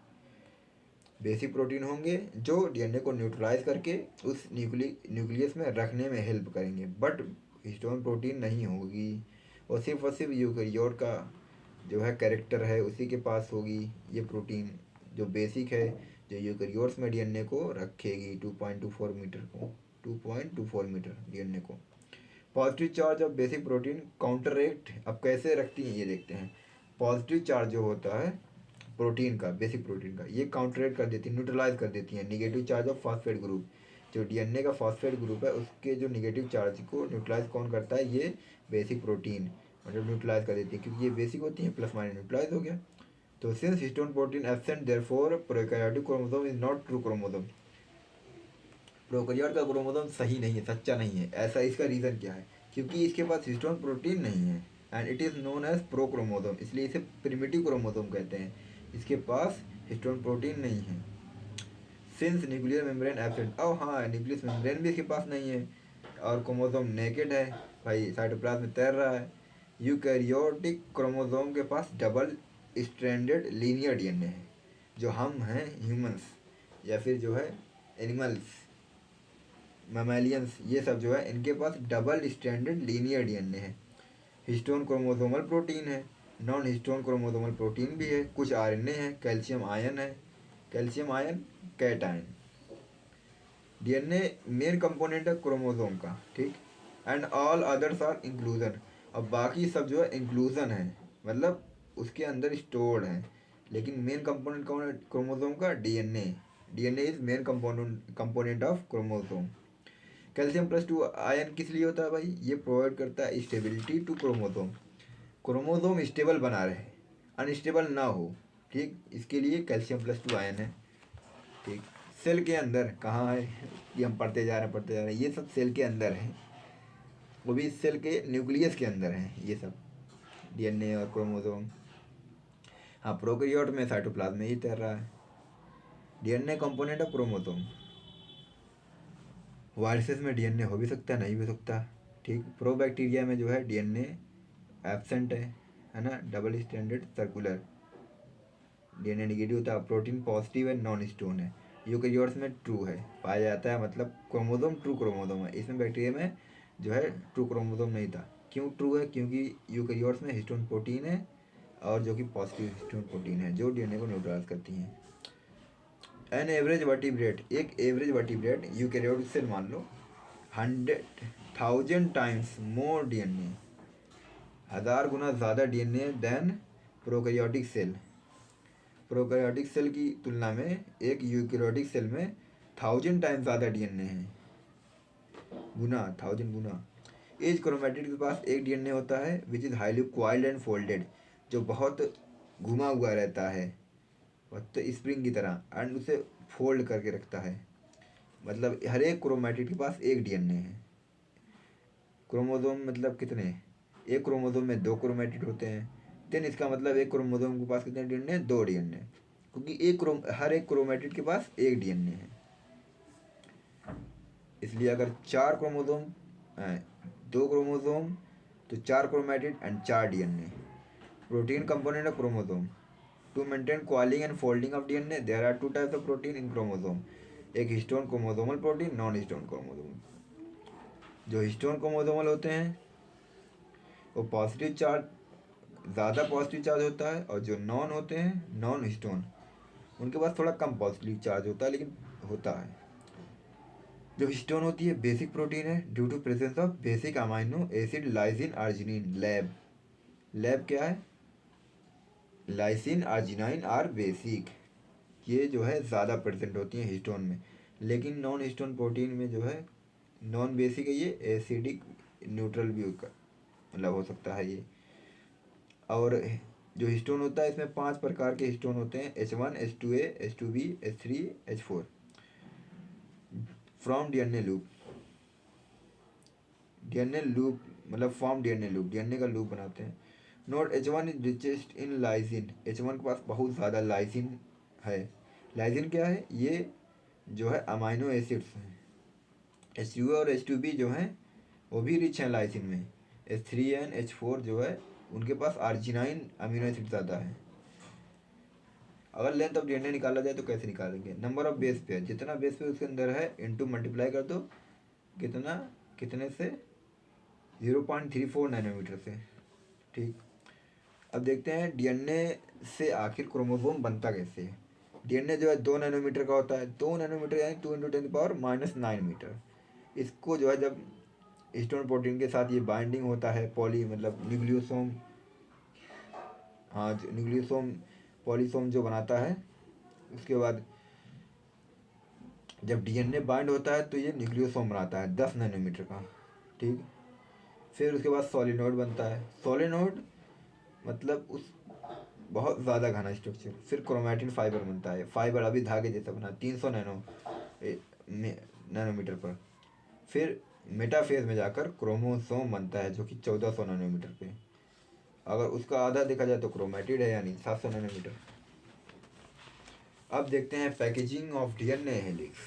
बेसिक प्रोटीन होंगे जो डीएनए को न्यूट्रलाइज करके उस न्यूक्लियस में रखने में हेल्प करेंगे, बट हिस्टोन प्रोटीन नहीं होगी। और सिर्फ यूकैरियोट का जो है कैरेक्टर है उसी के पास होगी ये प्रोटीन जो बेसिक है, जो यूकैरियोट्स में डीएनए को रखेगी 2.24 मीटर को, 2.24 मीटर डीएनए को। Positive charge of basic protein counteract, अब कैसे रखती हैं ये देखते हैं। पॉजिटिव चार्ज जो होता है प्रोटीन का, बेसिक प्रोटीन का, ये काउंटरएक्ट कर देती है, न्यूट्रलाइज कर देती है negative charge of phosphate group. जो डीएनए का फॉस्फेट ग्रुप है उसके जो निगेटिव चार्ज को न्यूट्रलाइज कौन करता है, ये बेसिक प्रोटीन, मतलब न्यूट्रलाइज कर देती है क्योंकि ये बेसिक होती है, प्लस माइनस न्यूट्रलाइज हो गया। तो since histone protein absent therefore prokaryotic chromosome is not true chromosome, prokaryote का क्रोमोसोम सही नहीं है, सच्चा नहीं है। ऐसा इसका रीज़न क्या है, क्योंकि इसके पास हिस्टोन प्रोटीन नहीं है and it is known as pro chromosome, इसलिए इसे प्रिमिटिव क्रोमोसोम कहते हैं। इसके पास हिस्टोन प्रोटीन नहीं है। सिंस न्यूक्लियर मेम्ब्रेन एब्सेंट, अब हाँ न्यूक्लियस मेम्ब्रेन भी इसके पास नहीं है और क्रोमोसोम नेकेड है, भाई साइटोप्लाज्म में तैर रहा है। यूकैरियोटिक क्रोमोसोम के पास डबल स्ट्रैंडेड लीनियर डीएनए है। जो हम हैं ह्यूमंस या फिर जो है एनिमल्स, मैमेलियंस, ये सब जो है इनके पास डबल स्टैंडर्ड लीनियर डीएनए है। हिस्टोन क्रोमोसोमल प्रोटीन है, नॉन हिस्टोन क्रोमोसोमल प्रोटीन भी है, कुछ आरएनए है, कैल्शियम आयन है, calcium ion cation. DNA main component है क्रोमोसोम का, ठीक, and all others are inclusion. अब बाकी सब जो है इंक्लूजन है, मतलब उसके अंदर स्टोर्ड है, लेकिन मेन कंपोनेंट कौन है क्रोमोसोम का, DNA. DNA is main component of chromosome. Calcium plus two ion किस लिए होता है भाई, ये प्रोवाइड करता है stability to chromosome, chromosome stable बना रहे, अनस्टेबल ना हो, ठीक, इसके लिए कैल्शियम प्लस टू आयन है, ठीक। सेल के अंदर कहाँ है, ये हम पढ़ते जा रहे हैं, ये सब सेल के अंदर है, वो भी सेल के न्यूक्लियस के अंदर है ये सब, डीएनए और क्रोमोसोम। हाँ प्रोकैरियोट में साइटोप्लाज्म में ही तैर रहा है। DNA component of chromosome, viruses में डीएनए हो भी सकता है, नहीं भी हो सकता, ठीक। प्रोबैक्टीरिया में जो है डीएनए एब्सेंट है ना, double standard circular DNA negative होता है, प्रोटीन पॉजिटिव है, नॉन स्टोन है। यूकैरियोट्स में ट्रू है पाया जाता है, मतलब क्रोमोसोम ट्रू क्रोमोसोम है, इसमें बैक्टीरिया में जो है ट्रू क्रोमोसोम नहीं था। क्यों ट्रू है, क्योंकि यूकैरियोट्स में हिस्टोन प्रोटीन है और जो कि पॉजिटिव हिस्टोन प्रोटीन है जो डीएनए को न्यूट्रलाइज करती हैं। एन एवरेज वर्टिब्रेट, एक एवरेज वर्टिब्रेट यूकैरियोटिक सेल मान लो 100,000 टाइम्स मोर डीएनए, 1000 गुना ज़्यादा DNA than prokaryotic cell. Prokaryotic cell की तुलना में एक यूकैरियोटिक सेल में 1000 टाइम्स ज़्यादा डीएनए है, गुना, 1000 गुना। एज क्रोमेटिड के पास एक डीएनए होता है which is highly coiled and folded, जो बहुत घुमा हुआ रहता है, तो स्प्रिंग की तरह, एंड उसे फोल्ड करके रखता है, मतलब हर एक क्रोमेटिड के पास एक डीएनए है। क्रोमोसोम मतलब कितने, एक क्रोमोसोम में दो क्रोमेटिड होते हैं, देन इसका मतलब एक क्रोमोसोम के पास कितने डीएनए, दो डीएनए, क्योंकि हर एक क्रोमेटिड के पास एक डीएनए है। इसलिए अगर चार क्रोमोसोम हैं, दो क्रोमोसोम, तो चार क्रोमेटिड एंड चार DNA. Protein component of chromosome, to maintain coiling and folding of DNA there are two types of protein in chromosome, एक histone chromosomal protein, non histone chromosomal. जो हिस्टोन क्रोमोसोमल होते हैं वो positive charge, ज़्यादा positive charge होता है, और जो नॉन होते हैं नॉन हिस्टोन, उनके पास थोड़ा कम पॉजिटिव चार्ज होता है लेकिन होता है। जो हिस्टोन होती है बेसिक प्रोटीन है due to presence of basic amino acid lysine arginine, lab, lab क्या है, लाइसिन आर्जिनाइन आर बेसिक, ये जो है ज़्यादा प्रेजेंट होती हैं हिस्टोन में। लेकिन नॉन हिस्टोन प्रोटीन में जो है नॉन बेसिक है, ये एसिडिक न्यूट्रल भी मतलब हो सकता है ये। और जो हिस्टोन होता है इसमें 5 प्रकार के हिस्टोन होते हैं, H1 H2A H2B H3 H4 from DNA loop. DNA loop मतलब फॉर्म डीएनए लूप, डीएनए का लूप बनाते हैं। Note H1 is richest in lysine, H1 के पास बहुत ज़्यादा लाइसिन है। लाइसिन क्या है, ये जो है अमाइनो एसिड्स हैं। H2A और H2B जो हैं वो भी रिच हैं लाइसिन में। H3 H4 जो है उनके पास आर्जिनाइन अमीनो एसिड ज़्यादा है। अगर लेंथ ऑफ डीएनए निकाला जाए तो कैसे निकालेंगे, नंबर ऑफ बेस पेयर, जितना बेस पेयर उसके अंदर है इनटू मल्टीप्लाई कर दो कितना, कितने से, 0.34 नैनोमीटर से। ठीक, अब देखते हैं डीएनए से आखिर क्रोमोसोम बनता कैसे है। डीएनए जो है 2 नैनोमीटर का होता है, 2 नैनोमीटर यानी 2 × 10⁻⁻⁹ इसको जो है जब हिस्टोन प्रोटीन के साथ ये बाइंडिंग होता है, पॉली मतलब न्यूक्लियोसोम, हाँ न्यूक्लियोसोम पॉलीसोम जो बनाता है, उसके बाद जब डीएनए बाइंड होता है तो ये न्यूक्लियोसोम बनाता है 10 नैनोमीटर का। ठीक, फिर उसके बाद सोलिनोइड बनता है, सोलिनोइड मतलब उस बहुत ज़्यादा घना स्ट्रक्चर। फिर क्रोमैटिन फाइबर बनता है, फाइबर अभी धागे जैसा बना 300 नैनोमीटर पर। फिर मेटाफेज में जाकर क्रोमोसोम बनता है जो कि 1400 नैनोमीटर पे। अगर उसका आधा देखा जाए तो क्रोमैटिड है यानी 700 नैनोमीटर। अब देखते हैं पैकेजिंग ऑफ डीएनए हेलिक्स।